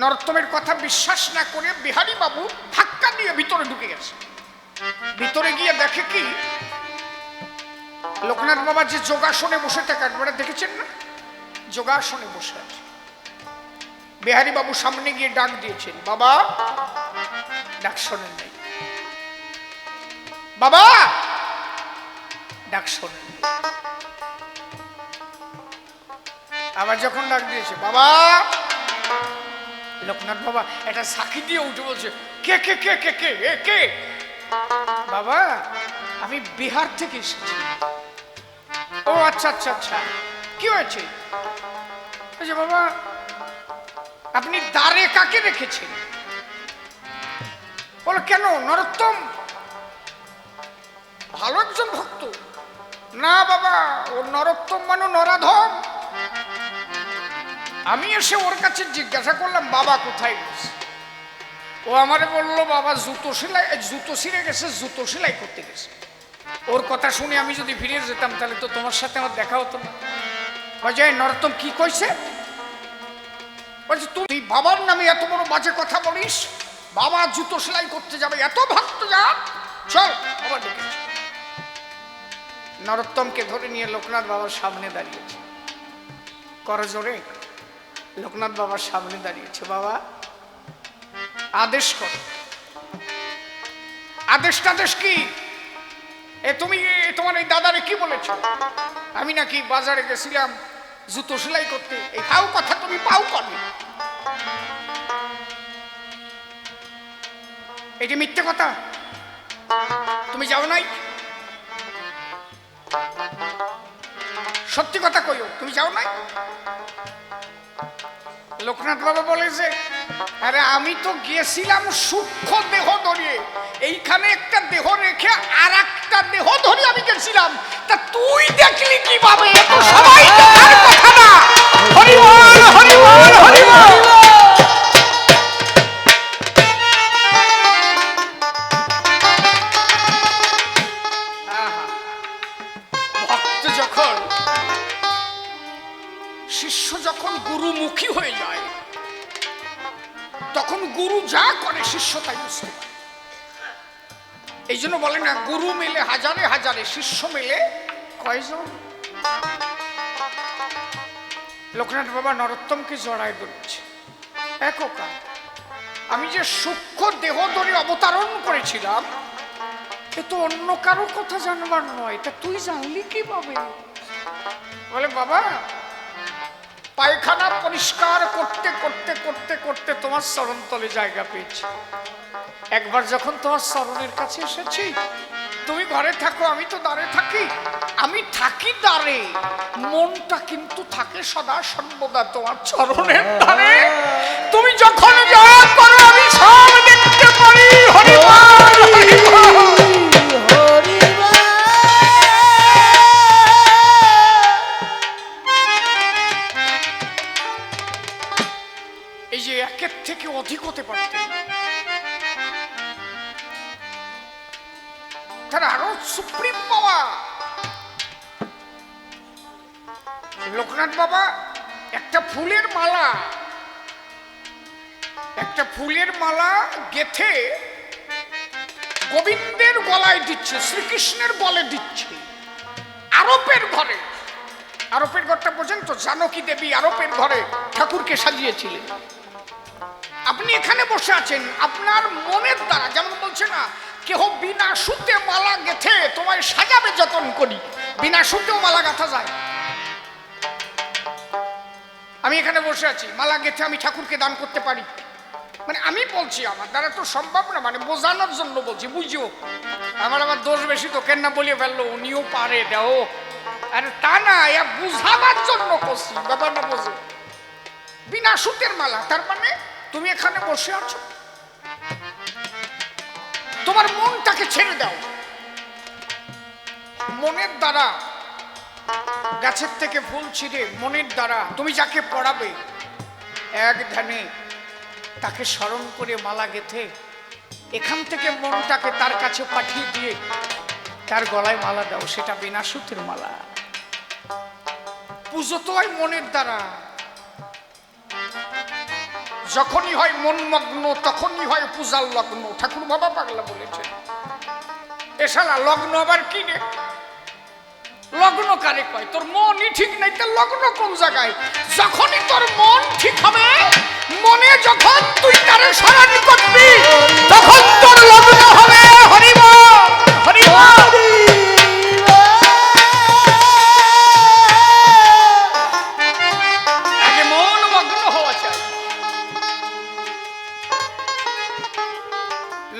নরোত্তমের কথা বিশ্বাস না করে বিহারী বাবু ধাক্কা দিয়ে ভিতরে ঢুকে গেছে। ভিতরে গিয়ে দেখে কি লোকনাথ বাবা যে যোগাসনে বসে থাকে, একবারে দেখেছেন না? যোগাসনে বসে আছে। বিহারী বাবু সামনে গিয়ে ডাক দিয়েছেন, বাবা। ডাক শোনেন নাই। বাবা ডাক শোনেন। আবার যখন ডাক দিয়েছে বাবা, লোকনাথ বাবা এটা সাক্ষী দিয়ে উঠে বলছে কে কে কে কে কে এ কে? বাবা আমি বিহার থেকে এসেছি। ও আচ্ছা আচ্ছা আচ্ছা, কি হয়েছে? বাবা আপনি দ্বারে কাকে রেখেছেন? বলো কেন? নরোত্তম ভালো একজন ভক্ত। না বাবা, ও নরোত্তম মানে নরাধম। আমি এসে ওর কাছে জিজ্ঞাসা করলাম বাবা কোথায় গেছে? ও আমারে বললো বাবা জুতো ছিঁড়ে গেছে, জুতো সেলাই করতে গেছে। ওর কথা শুনে আমি যদি ফিরে যেতাম তাহলে তো তোমার সাথে আমার দেখা হতো না। বাজায় নরোত্তম কি কইছে? বলছে তুই বাবার নামে এত বড় বাজে কথা বলিস? বাবা জুতো সেলাই করতে যাবে, এত ভক্ত যা, চল বাবা ডেকেছে। নরোত্তমকে ধরে নিয়ে লোকনাথ বাবার সামনে দাঁড়িয়েছে, করজোরে লোকনাথ বাবার সামনে দাঁড়িয়েছে। বাবা আদেশ কর। আদেশ কি? তুমি তোমার এই দাদারে কি বলেছ? আমি নাকি বাজারে গেছিলাম জুতো সেলাই করতে। এই পাও কথা তুমি পাও কবে? এটি মিথ্যে কথা, তুমি যাও নাই? সত্যি কথা কইও, তুমি যাও নাই? লোকনাথ বাবা বলে যে আরে আমি তো গিয়েছিলাম সূক্ষ্ম দেহ ধরিয়ে, এইখানে একটা দেহ রেখে আর একটা দেহ ধরে আমি গেছিলাম, তা তুই দেখলি কিভাবে? সবাই দেখার কথা না। হরি বল, হরি বল, হরি বল। ভক্ত যখন, শিষ্য যখন গুরুমুখী হয়ে যায় তখন গুরু যা করে শিষ্য তাই বুঝতে পারে। এই জন্য বলে না গুরু মেলে হাজারে হাজারে, শিষ্য মেলে কয়জন। লোকনাথ বাবা নরোত্তমকে জড়ায় ধরেছে। একা আমি যে সূক্ষ্ম দেহ ধরে অবতারণ করেছিলাম এ তো অন্য কারো কথা জানবার নয়, তা তুই জানলি কিভাবে? বলে বাবা পায়খানা পরিষ্কার করতে করতে করতে করতে তোমার চরণতলে জায়গা পেয়েছি। একবার যখন তোমার চরণের কাছে এসেছি, তুমি ঘরে থাকো, আমি তো দ্বারে থাকি। আমি থাকি দ্বারে, মনটা কিন্তু থাকে সদা সর্বদা তোমার চরণের দ্বারে। তুমি যখন যা করো আমি সব দেখতে পারি। হরি বল, হরি বল। এই যে একের থেকে অধিক হতে পারতেন, তার আরো সুপ্রিম পাওয়া। লোকনাথ বাবা একটা ফুলের মালা গেথে গোবিন্দের গলায় দিচ্ছে, শ্রীকৃষ্ণের বলে দিচ্ছে। আরোপের ঘরটা বোঝেন তো, জানকী দেবী আরোপের ঘরে ঠাকুরকে সাজিয়েছিলেন। আপনি এখানে বসে আছেন আপনার মনের দ্বারা, যেমন বলছে না কেহ বিনা সুতে মালা গেথে তোমায় সাজাবে যতন করি, বিনা সুতেও মালা গাঁথা যায়। আমি এখানে বসে আছি, মালা গেথে আমি ঠাকুরকে দান করতে পারি। মানে আমি বলছি আমার দ্বারা তো সম্ভব না, মানে বোঝানোর জন্য বলছি, বুঝিও। আমার দোষ বেশি তো কেন না বলিয়ে ফেললো, উনিও পারে দেও। আরে তা না, বুঝাবার জন্য করছি, ব্যাপারটা বোঝো। বিনা সুতের মালা, তার মানে তুমি এখানে বসে আছো, তোমার মনটাকে ছেড়ে দাও। মনের দ্বারা গাছের থেকে ফুল ছিঁড়ে মনের দ্বারা তুমি যাকে পড়াবে এক ধ্যানে তাকে স্মরণ করে মালা গেথে এখান থেকে মনটাকে তার কাছে পাঠিয়ে দিয়ে তার গলায় মালা দাও, সেটা বিনা সুতের মালা। পুজো তো হয় মনের দ্বারা। যখনই হয় মন মগ্ন তখনই হয় পূজার লগ্ন, ঠাকুর বাবা পাগলা বলেছেন। এ শালা লগ্ন আবার কি রে? লগ্ন কারে কয়? তোর মনই ঠিক নাই, তার লগ্ন কোন জায়গায়? যখনই তোর মন ঠিক হবে, মনে যখন তুই তারে স্মরণ করবি তখন তোর লগ্ন হবে। হরি বল, হরি বল। আগে মন মগ্ন হওয়া চাই।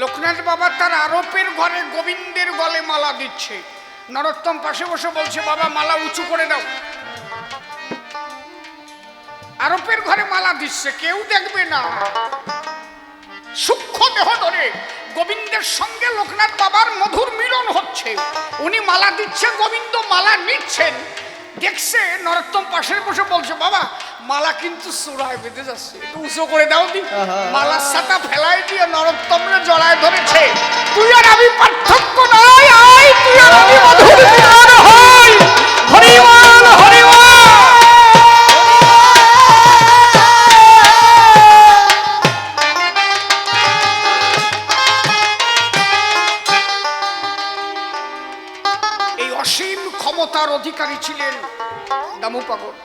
লোকনাথ বাবা তার আরোপের ঘরে গোবিন্দের গলে মালা দিচ্ছে। নরোত্তম পাশে বসে বলছে বাবা মালা উঁচু করে দাও। আরোপের ঘরে মালা দিচ্ছে, কেউ দেখবে না। সূক্ষ্ম দেহ ধরে গোবিন্দের সঙ্গে লোকনাথ বাবার মধুর মিলন হচ্ছে। উনি মালা দিচ্ছে, গোবিন্দ মালা নিচ্ছেন। দেখছে নরোত্তম পাশে বসে বলছে, বাবা মালা কিন্তু চূড়ায় বেঁধে যাচ্ছে, একটু উঁচু করে দাও দি। মালার সাটা ফেলাই দিয়ে নরোত্তমরে জড়ায় ধরেছে। তুই আর আমি পার্থক্য নাই, আয় তুই আর আমি মধুর মিলন হই। হরিবল হরিবল। এই অসীম ক্ষমতার অধিকারী ছিলেন দামু পাগল।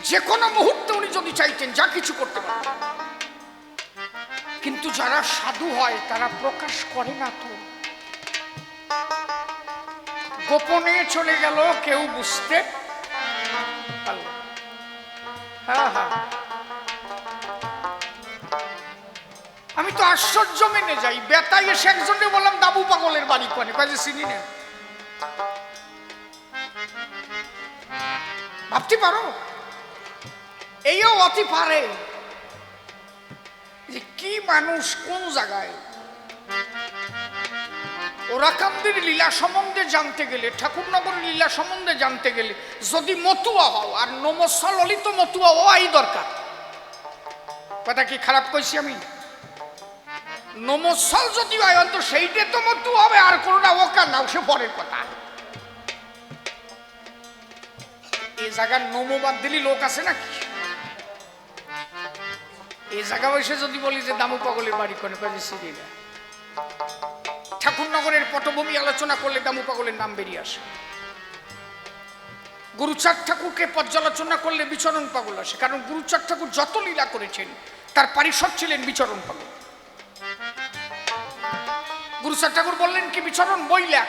যে কোনো মুহূর্তে উনি যদি চাইতেন যা কিছু করতে পারতেন। কিন্তু যারা সাধু হয় তারা প্রকাশ করে না, তো গোপনে চলে গেল, কেউ বুঝতে পারল। হ্যাঁ হ্যাঁ, আমি তো আশ্চর্য মেনে যাই। বেতাই এসে একজনকে বললাম দামু পাগলের বাড়ি কোনে, কাজে চিনি না। ভাবতে পারো এইও অতি পারে যে কি মানুষ কোন জায়গায়। ওরাকান্দির লীলা সম্বন্ধে জানতে গেলে, ঠাকুরনগরের লীলা সম্বন্ধে জানতে গেলে যদি মতুয়া হও, আর নমস্যা ললিত মতুয়া হওয়াই দরকার। কথা কি খারাপ কইছি আমি? নমস্যাল যদি হয় তো সেইটা তো মতু হবে, আর কোনটা ওকা নাও, সে পরের কথা। এই জায়গার নমবাদ দিলি লোক আছে নাকি? এই জায়গা বসে যদি বলি যে দামু পাগলের বাড়ি কোনে, কাজে সিঁড়ি না। ঠাকুরনগরের পটভূমি আলোচনা করলে দামু পাগলের নাম বেরিয়ে আসে। গুরুচাঁদ ঠাকুরকে পর্যালোচনা করলে বিচরণ পাগল আসে। কারণ গুরুচাঁদ ঠাকুর যত লীলা করেছেন তার পারিষদ ছিলেন বিচরণ পাগল। গুরুচাঁদ ঠাকুর বললেন কি, বিচরণ বই লেখ,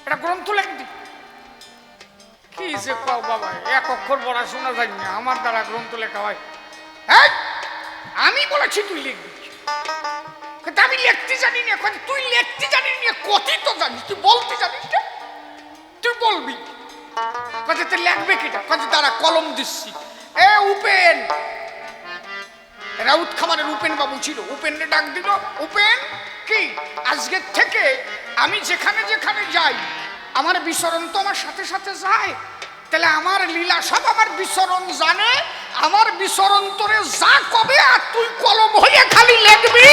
এটা গ্রন্থ লেখবি। কি যে কও বাবা, এক অক্ষর পড়াশোনা জানি না, আমার দ্বারা গ্রন্থ লেখা হয়? আমি বলেছি তুই লিখবি, কিন্তু আমি লিখতে জানি না। তুই লিখতে জানিস না, কথিত জানিস, তুই বলতে জানিস না, তুই বলবি। কাজে তুই লেখবে কেটা? কাজে তারা কলম দিচ্ছি। উপেন, রাউত খামারের উপেন বাবু ছিল, উপেনকে ডাক দিল। উপেন কি, আজকের থেকে আমি যেখানে যেখানে যাই আমার বিচরণ তো আমার সাথে সাথে যায়, তাহলে আমার লীলা সব আমার বিচরণ জানে। আমার বিচরণ তোরে যা কবে, আর তুই কলম হয়ে খালি লিখবি।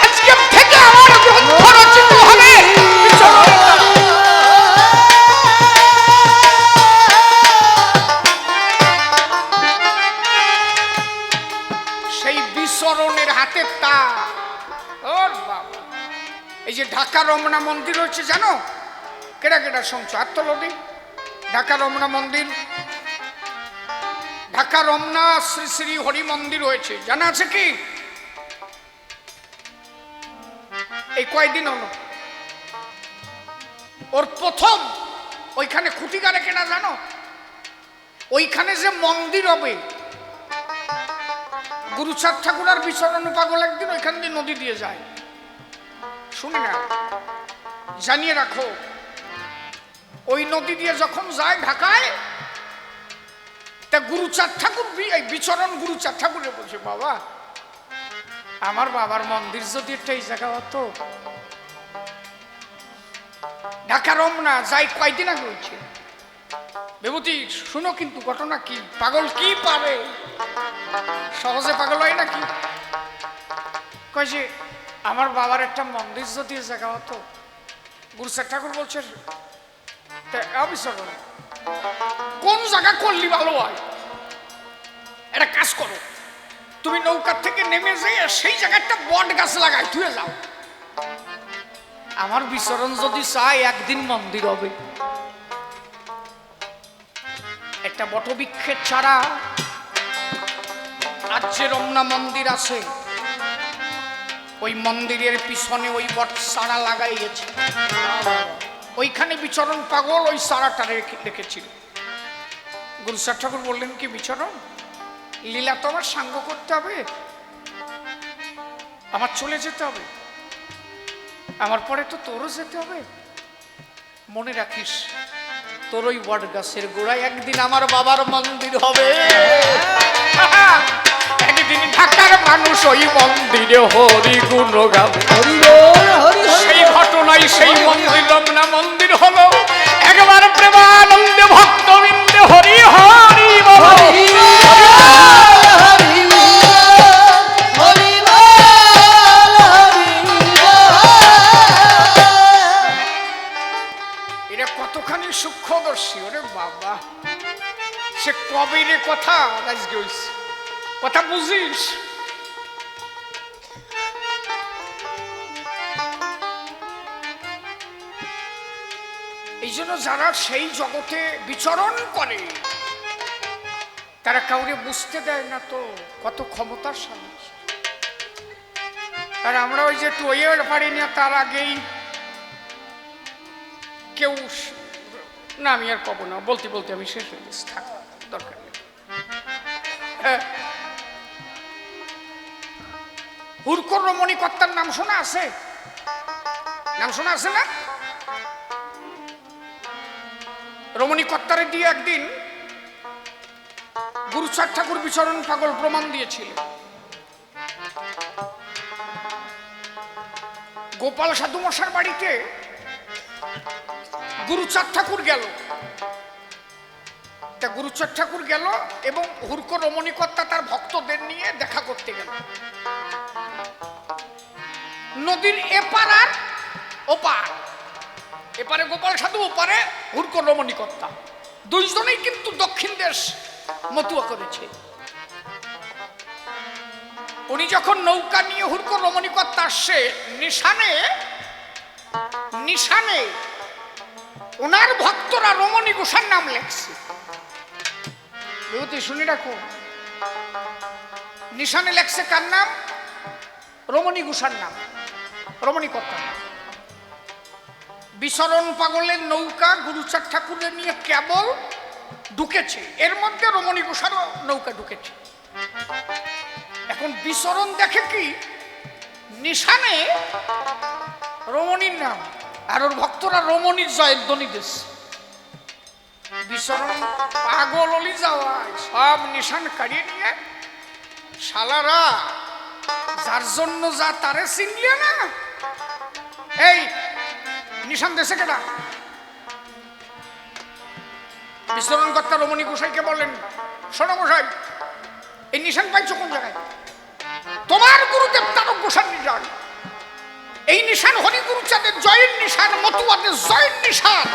আজকের থেকে আমার গ্রন্থ রচিত হবে বিচরণ। সেই বিচরণের হাতে তা। ওর বাবা, এই যে ঢাকা রমনা মন্দির হচ্ছে জানো? কেডা কেডা শুনছো? আত্মলদি ঢাকা রমনা মন্দির, ঢাকা রমনা শ্রী শ্রী হরি মন্দির হয়েছে, জানা আছে কি? এই কয়দিন হলো ওর প্রথম ওইখানে খুঁটি গাড়ে কেনা জানো? ওইখানে যে মন্দির হবে, গুরুচাঁদ ঠাকুর আর বিচরণ পাগল একদিন ওইখান দিয়ে নদী দিয়ে যায়। শুনি না, জানিয়ে রাখো, ওই নদী দিয়ে যখন যায় ঢাকায়, তা গুরুচাঁদ ঠাকুর বিচরণ গুরুচাঁদ ঠাকুরে বলছে, বাবা আমার বাবার মন্দির যদি একটা এই জায়গা হতো। ঢাকা রমনা যাই কয়দিন আগে হয়েছে। বিভূতি শুনো কিন্তু ঘটনা কি, পাগল কি পারে, সহজে পাগল হয় নাকি? কয় যে আমার বাবার একটা মন্দির যদি জায়গা হতো। গুরুচাঁদ ঠাকুর বলছে, কোন জায়গা করলি ভালো হয়? একটা কাজ করো, তুমি নৌকার থেকে নেমে যাই সেই জায়গাটা বট গাছ লাগাই ধুয়ে যাও। আমার বিচরণ যদি চাই একদিন মন্দির হবে। একটা বটবৃক্ষের চারা, আজ যে রমনা মন্দির আছে ওই মন্দিরের পিছনে ওই বট চারা লাগাই গেছে। ওইখানে বিচরণ পাগল ওই চারাটা রেখেছিল। গুরুচাঁদ ঠাকুর বললেন কি, বিচরণ লীলা তো আমার সাঙ্গ করতে হবে, আমার চলে যেতে হবে, আমার পরে তো তোরও যেতে হবে। মনে রাখিস তোর ওই বট গাছের গোড়ায় একদিন আমার বাবার মন্দির হবে, একদিন ঢাকার মানুষ ওই মন্দিরে হরি গুণ গাবে। হরি বল, হরি হরি সেই ঘটনায় সেই মন্দির রমনা মন্দির হলো, একবার প্রেমানন্দে ভক্তবৃন্দে হরি হরি বল। হরি বল, হরি বল, হরি বল, হরি বল। এরা কতখানি সূক্ষ্মদর্শী, ওরে বাবা, সে কবে রে কথা আজকে হইছে, কথা বুঝিস? এই জন্য যারা সেই জগতে বিচরণ করে তারা কাউরে বুঝতে দেয় না তো কত ক্ষমতার সামনে। আর আমরা ওই যে টুয়ের পারি না, তার আগেই কেউ না, আমি আর কব না, বলতে বলতে আমি শেষ হয়ে গেছি, থাক, দরকার নেই। হুরকর রমণী কর্তার নাম শোনা আছে? নাম শোনা আছে না? রমণী কর্তারে দিয়ে একদিন গুরুচাঁদ ঠাকুর বিচরণ পাগল প্রমাণ দিয়েছিল। গোপাল সাধু মশার বাড়িতে গুরুচাঁদ ঠাকুর গেল, তা গুরুচাঁদ ঠাকুর গেল এবং হুরকো রমণী কর্তা তার ভক্তদের নিয়ে দেখা করতে গেল। নদীর এপার আর ওপার, এপারে গোপাল সাধু, ওপারে হুরকো রমণী কর্তা, দুইজনেই কিন্তু দক্ষিণ দেশ মতুয়া করেছে। উনি যখন নৌকা নিয়ে হুরকো রমণী কর্তা আসছে, নিশানে নিশানে ওনার ভক্তরা রমণী গোসার নাম লেখছে। শুনে রাখো, নিশানে লেখছে কার নাম? রমণী গোসার নাম, রমণী কর্তার নাম। বিচরণ পাগলের নৌকা গুরুচাঁদ ঠাকুরের নিয়ে কেবল ঢুকেছে, এর মধ্যে রমণী গোসারও নৌকা ঢুকেছে। এখন বিচরণ দেখে কি নিশানে রমণীর নাম, আর ওর ভক্তরা রমণীর জয়ধ্বনি দিচ্ছে। বিচরণ পাগল অলি যাওয়ায় সব নিশান কাড়িয়ে নিয়ে, শালারা যার জন্য যা তারে চিনলে না, এই নিশান দেশে কেডা? বিচরণ কর্তা রমণী গোসাইকে বললেন, শোনো গোসাই, এই নিশান পাইছো কোন জায়গায়? তোমার গুরুদেব তারক গোসার নিশান। এই নিশান হরিগুরুচাঁদের জয়ের নিশান, মতুয়াদের জয়ের নিশান।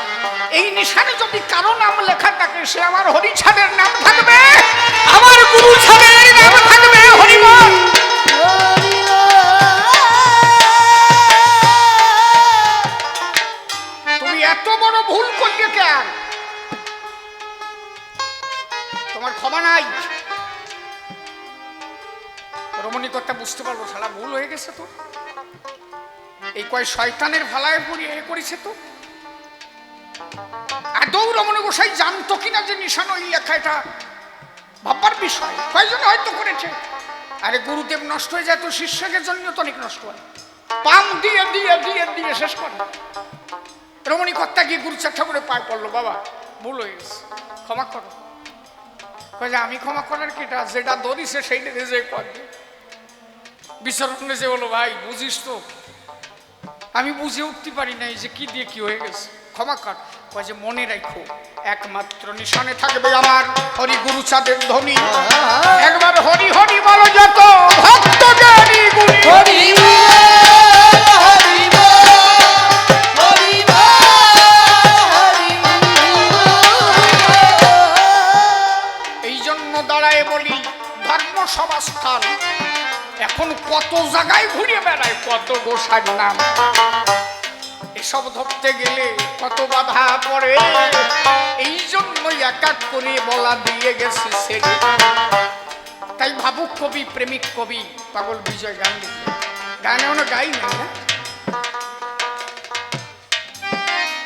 এই নিশানে যদি কারো নাম লেখা থাকে, সে আমার হরিচাঁদের নাম থাকবে, আমার গুরুচাঁদের নাম থাকবে হরিবল। তুমি এত বড় ভুল করলে কেন? তোমার ক্ষমা নাই। রমণী কর্তা বুঝতে পারবো, শালা ভুল হয়ে গেছে তো, এই কয় শয়তানের ভালায় পড়িয়ে এ করেছে তো। আদৌ রমণী গোসাই জানতো কিনা যে নিশান ওই লেখা, এটা ভাববার বিষয়। কয়জন হয়তো করেছে। আরে গুরুদেব নষ্ট হয়ে যায় তো শিষ্যের জন্য তো অনেক নষ্ট হয়, পাম দিয়ে দিয়ে দিয়ে দিয়ে শেষ করে। রমণী কর্তা গিয়ে গুরুচাঁদ ঠাকুরের পায়ে পড়লো, বাবা ভুল হয়ে গেছে, ক্ষমা করো। কয় যে আমি ক্ষমা করার কেটা, যেটা ধরিছে সেইটা যে করবে। বিচরণ যে বলো, ভাই বুঝিস তো, আমি বুঝে উঠতে পারি নাই যে কি দিয়ে কি হয়ে গেছে, ক্ষমা কর। কয় যে মনে রাখো, একমাত্র নিশানে থাকবে আমার হরি গুরুচাঁদের ধ্বনি। একবার হরি হরি বলো, যত ভক্ত জ্ঞানী গুণী হরি বল, হরি বল, হরি বল, হরি বল। এই জন্য দাঁড়ায় বলি, ধর্ম সভাস্থান এখন কত জায়গায় ঘুরে বেড়ায়, কত গোসার নাম। এসব ধরতে গেলে কত বাধা পড়ে, এই জন্যই এক এক করে বলা দিয়ে গেছে সেরে। তাই ভাবুক কবি, প্রেমিক কবি পাগল বিজয় গান লিখলেন, গানে অন্য গাই নাই না।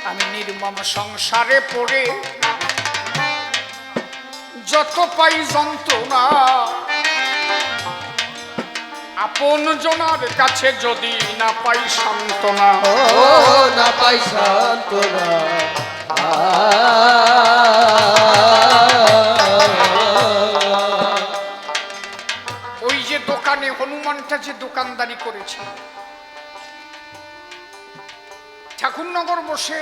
আমি নির্মম সংসারে পড়ে যত পাই যন্ত্রণা, আপন জনার কাছে যদি না পাই সান্ত্বনা, ও না পাই সান্ত্বনা। যে দোকানদারি করেছি, ঠাকুরনগর বসে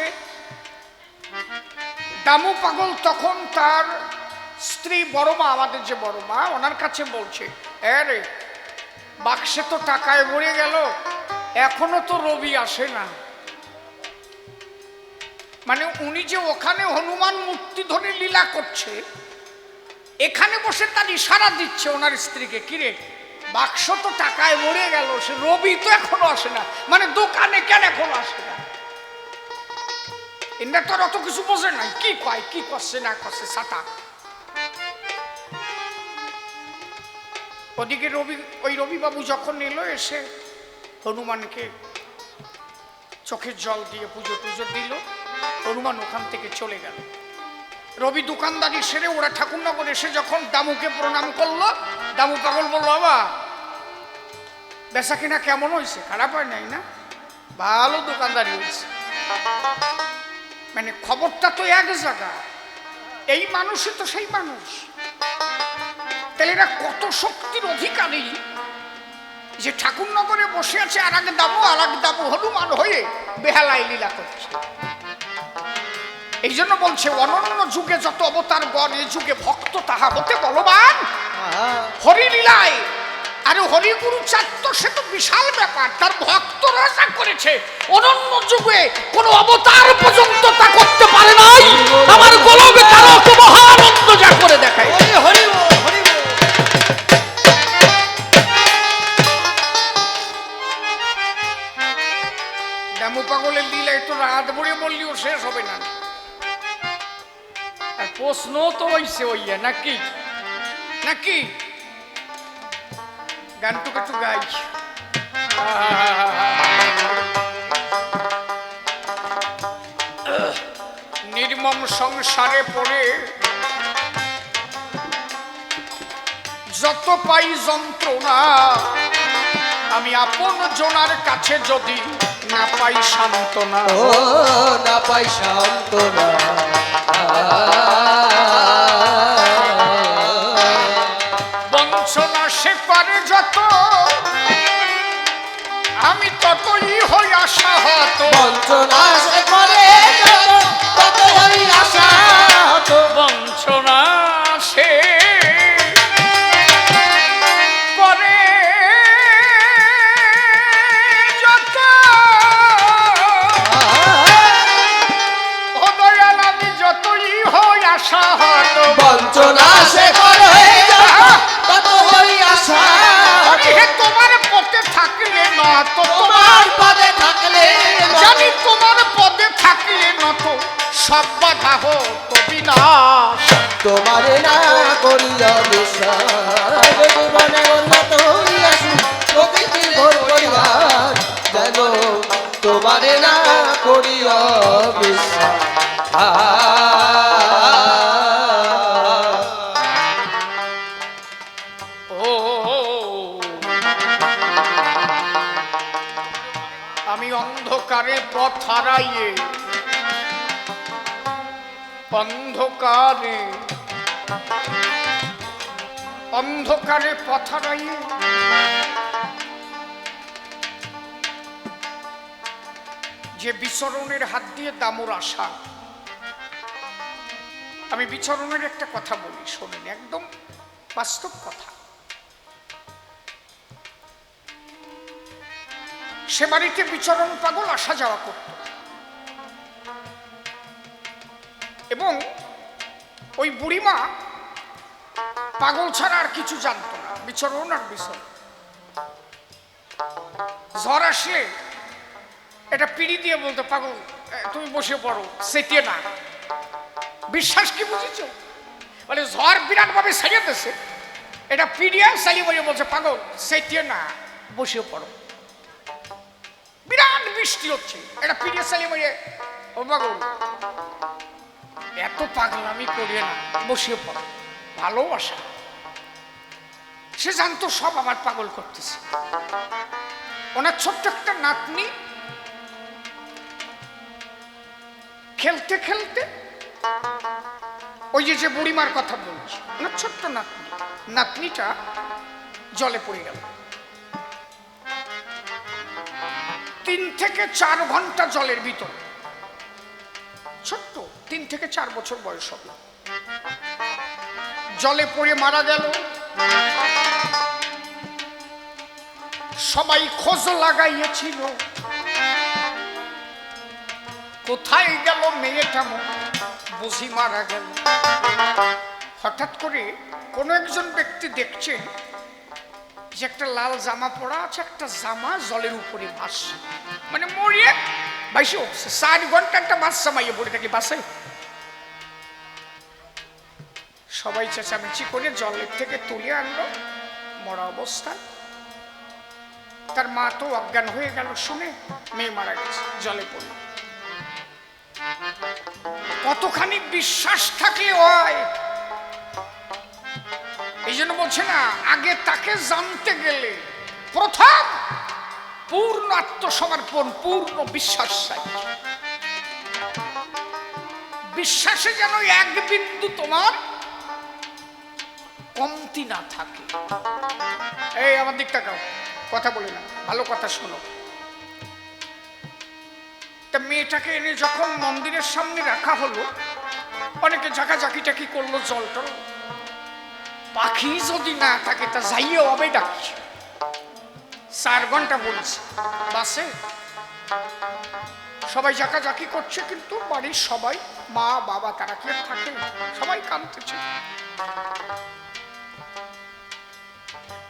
দামু পাগল তখন তার স্ত্রী বড় মা, আমাদের যে বড় মা, ওনার কাছে বলছে, আরে বাক্সে তো টাকায় ভরে গেল, এখনো তো রবি আসে না। মানে উনি যে ওখানে হনুমান মূর্তি ধরে লীলা করছে, এখানে বসে তার ইশারা দিচ্ছে ওনার স্ত্রীকে, কিরে বাক্স তো টাকায় ভরে গেল, সে রবি তো এখনো আসে না, মানে দোকানে কেন এখনো আসে না? এরা তো অত কিছু বোঝে নাই, কি কয়, কি করছে না করছে সাটা। ওদিকে ওই রবিবাবু যখন এলো, এসে হনুমানকে চোখের জল দিয়ে পুজো টুজো দিল, হনুমান ওখান থেকে চলে গেল। রবি দোকানদারি সেরে ওরা ঠাকুরনগর এসে যখন দামুকে প্রণাম করলো, দামু পাগল বলল, বাবা বেচা কিনা কেমন হয়েছে? খারাপ হয় নাই না? ভালো দোকানদারি হয়েছে। মানে খবরটা তো এক জায়গা, এই মানুষই তো সেই মানুষ। তাহলে এরা কত শক্তির অধিকারী যে ঠাকুরনগরে বসে আছে, আর এক দামু হনুমান হয়ে বেহালায় লীলা করছে। এই জন্য বলছে, অনন্য যুগে যত অবতার গণ, এই যুগে ভক্ত তাহা হতে বলবান। হরিলীলায় আরে হরিগুরু চাত্য, সে তো বিশাল ব্যাপার, তার ভক্তরা যা করেছে, অনন্য যুগে কোন অবতার পর্যন্ত তা করতে পারে নাই। আমার গোলবে তার অত মহানন্দ যা করে দেখায়। দামু পাগলের লীলায় তো রাত ভরে বললেও শেষ হবে না। আর প্রশ্ন তো হইছে হইয়া নাকি নাকি গানটুকু একটু গাই। নির্মম সংসারে পড়ে যত পাই যন্ত্রণা, আমি আপন জনার কাছে যদি না পাই সান্ত্বনা, ও না পাই সান্ত্বনা, বঞ্চনা সে করে যত, আমি ততই হই আশাহত। বঞ্চনা সে করে তত হই আশাহত। বঞ্চনা সে করে যত, ও দয়াল আমি যতই হই আশাহত। বঞ্চনা সে করে তত হই আশাহত। তোমার পথে থাকলে না তো, তোমার পদে থাকলে জানি তোমার পদে থাকলে না তো, সব বাধা হতো বিনাশ। তোমারে না করিয়া বিশ্বাস, জীবনে উন্নত হইয়াছি প্রকৃতির ভোর পরিবার, যেন তোমারে না করিয়া বিশ্বাস। ও আমি অন্ধকারে পথ হারাইয়ে, অন্ধকারে অন্ধকারে পথ হারাইয়ে যে বিচরণের হাত দিয়ে দামুর আশা। আমি বিচরণের একটা কথা বলি, শোনেন, একদম বাস্তব কথা। সে বাড়িতে বিচরণ পাগল আসা যাওয়া করত, এবং ওই বুড়িমা পাগল ছাড়া আর কিছু জানতো না, বিচরণ আর বিচরণ। ঝড় আসলে এটা পিড়ি দিয়ে বলতো, পাগল তুমি বসে পড়ো, সেটিয়ে না। বিশ্বাস কি বুঝেছ? বলে ঝড় বিরাট ভাবে সারিয়ে দিচ্ছে, এটা পিড়িয়া সালিয়ে বলে বলছে, পাগল সেটিয়ে না, বসে পড়ো। বিরাট বৃষ্টি হচ্ছে, এটা পিড়িয়া সালিয়ে বলে, ও পাগল এত পাগলামি করিয়ে না, বসে পড়ো। ভালোবাসা, সে জানতো সব আমার পাগল করতেছে। ওনার ছোট্ট একটা নাতনি খেলতে খেলতে, ওই যে বুড়িমার কথা বলছি, ওনার ছোট্ট নাতনিটা জলে পড়ে গেল। 3 থেকে 4 ঘন্টা জলের ভিতর, ছোট্ট 3 থেকে 4 বছর বয়স হবে, জলে পড়ে মারা গেল। সবাই খোঁজ লাগাইয়েছিল কোথায় গেল মেয়েটা, বুঝি মারা গেল। হঠাৎ করে কোনো একজন ব্যক্তি দেখছেন যে একটা লাল জামা পরা আছে, একটা জামা জলের উপরে ভাসছে, মানে মরিয়ে ভাইসে উঠছে। 4 ঘন্টা একটা বাচ্চা মাইয়ে পড়ে থাকি বাসে। সবাই চেঁচামেচি করে জলের থেকে তুলে আনলো মরা অবস্থায়। তার মা তো অজ্ঞান হয়ে গেল শুনে, মেয়ে মারা গেছে জলে পড়ে। কতখানি বিশ্বাস থাকলে হয়। এই জন্য বলছে না, আগে তাকে জানতে গেলে প্রথম পূর্ণ আত্মসমর্পণ, পূর্ণ বিশ্বাস চাই। বিশ্বাসে যেন এক বিন্দু তোমার কমতি না থাকে। এই আমার দিকটা কাও, কথা বলে না, ভালো কথা শোনো। তা মেয়েটাকে এনে যখন মন্দিরের সামনে রাখা হলো, অনেকে ঝাঁকাঝাঁকি করলো, জল টল। পাখি যদি না থাকে তা যাইয়ে হবে ডাকছে। 4 ঘন্টা বলছে বাসে, সবাই ঝাঁকাঝাঁকি করছে, কিন্তু বাড়ির সবাই, মা বাবা তারা কি আর থাকে, সবাই কাঁদতেছে।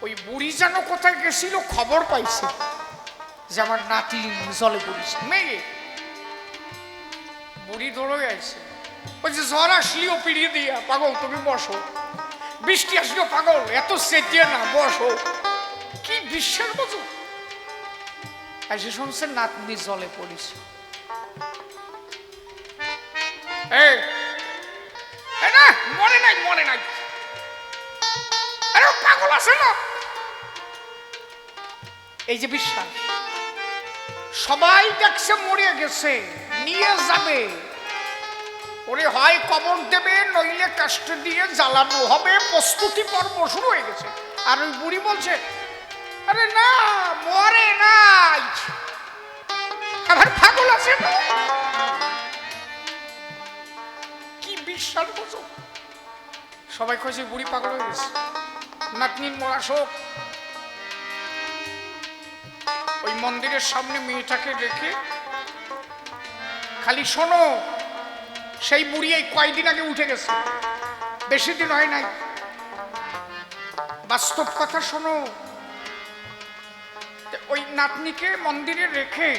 ওই বুড়ি যেন কোথায় গেছিল, খবর পাইছে যে আমার নাতি জলে পড়েছে। মেয়ে বুড়ি দৌড়ে আইছে, বলছে জ্বর আসলিও পিড়িয়ে দিয়া, পাগল তুমি বসো, বৃষ্টি আসলেও পাগল এত চেতিয়ে না, বসো। কি বিশ্বের মতো এসে শুনছে নাতনি জলে পড়েছে। না মরে নাই, মরে নাই, আরে পাগল আছে না। এই যে বিশ্বাস, সবাই দেখছে মরে গেছে, নিয়ে যাবে, ওরে হয় কবর দেবে, নইলে কাষ্ঠ দিয়ে জ্বালানো হবে, প্রস্তুতি পর্ব শুরু হয়ে গেছে। আর ওই বুড়ি বলছে আরে না, মরে নাই, আবার পাগল আছে না। কি বিশ্বাস বোঝো। সবাই কইছে বুড়ি পাগল হয়ে গেছে, নাতনির মরা শোক। ওই মন্দিরের সামনে মেয়েটাকে রেখে, খালি শোনো, সেই বুড়ি এই কয়েকদিন আগে উঠে গেছে, বেশি দিন হয় নাই। বাস্তব কথা শোনো। ওই নাতনিকে মন্দিরে রেখে,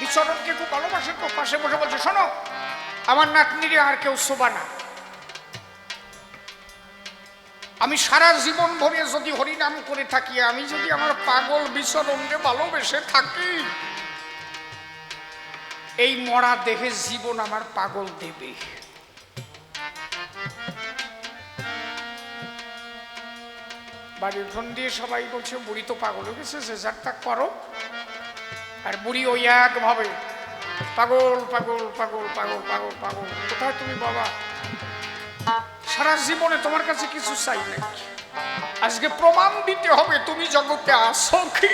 বিচরণকে খুব ভালোবাসে, তো পাশে বসে বলছে শোনো, আমার নাতনিরে আর কেউ শোভা না। আমি সারা জীবন ভরে যদি হরিনাম করে থাকি, আমি যদি আমার পাগল বিচরণকে ভালোবেসে থাকি, এই মরা দেহে জীবন আমার পাগল দেবে। বাড়ির ফোন দিয়ে সবাই বলছে বুড়ি তো পাগল হয়ে গেছে, যে যার তা করো। আর বুড়ি ওই একভাবে পাগল পাগল পাগল পাগল পাগল পাগল। কোথায় তুমি বাবা? সারা জীবনে তোমার কাছে কিছু চাই নাই, আজকে প্রমাণ দিতে হবে তুমি জগতে আসো কি।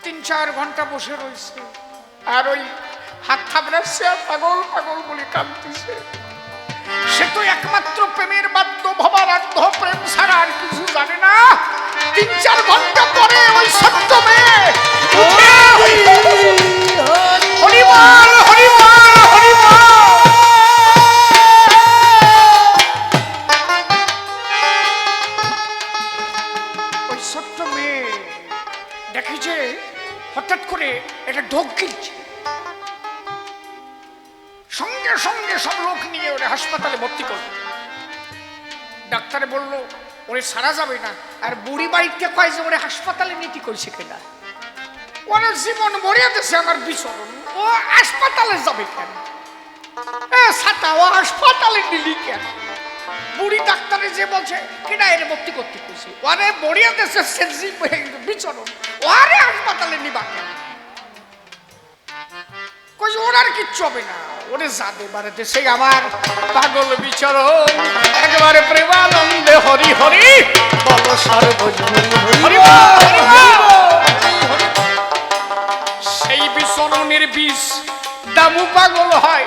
3-4 ঘন্টা বসে রয়েছে, আর ওই হাত থাপড়াচ্ছে, পাগল পাগল বলে কাঁদতেছে। সে তো একমাত্র প্রেমের বাদ্য ভবারাধ্য প্রেম ছাড়া আর কিছু জানে না। 3-4 ঘন্টা পরে ওই সত্য মেয়ে হরিবল হরিবল হরিবল। ওই ছোট্ট মেয়ে দেখে যে হঠাৎ করে এটা ঢোক গিলছে, সঙ্গে সঙ্গে সব লোক নিয়ে ওরে হাসপাতালে ভর্তি করল। ডাক্তারে বলল ওরে সারা যাবে না। আর বুড়ি বাড়িতে কয় যে ওরে হাসপাতালে নীতি করছে কেনা, ওর জীবন মরিয়া দিয়েছে আমার বিচরণ, ও হাসপাতালে যাবে কেন? ছাতা ও হাসপাতালে নিলি কেন? বুড়ি ডাক্তারে যে বলছে কেনা এর ভর্তি করতে কইছে, ওরে মরিয়া দিয়েছে বিচরণ, ওরে হাসপাতালে নিবা কেন? কইছে ওর আর কিচ্ছু হবে না, ও ওরে যাদে বারে দেশে আমার পাগল বিচরণ একবারে প্রেমানন্দে হরি হরি বল সর্বজন হরি বল, হরি বল। সেই বিচরণের বিষ দামু পাগল হয়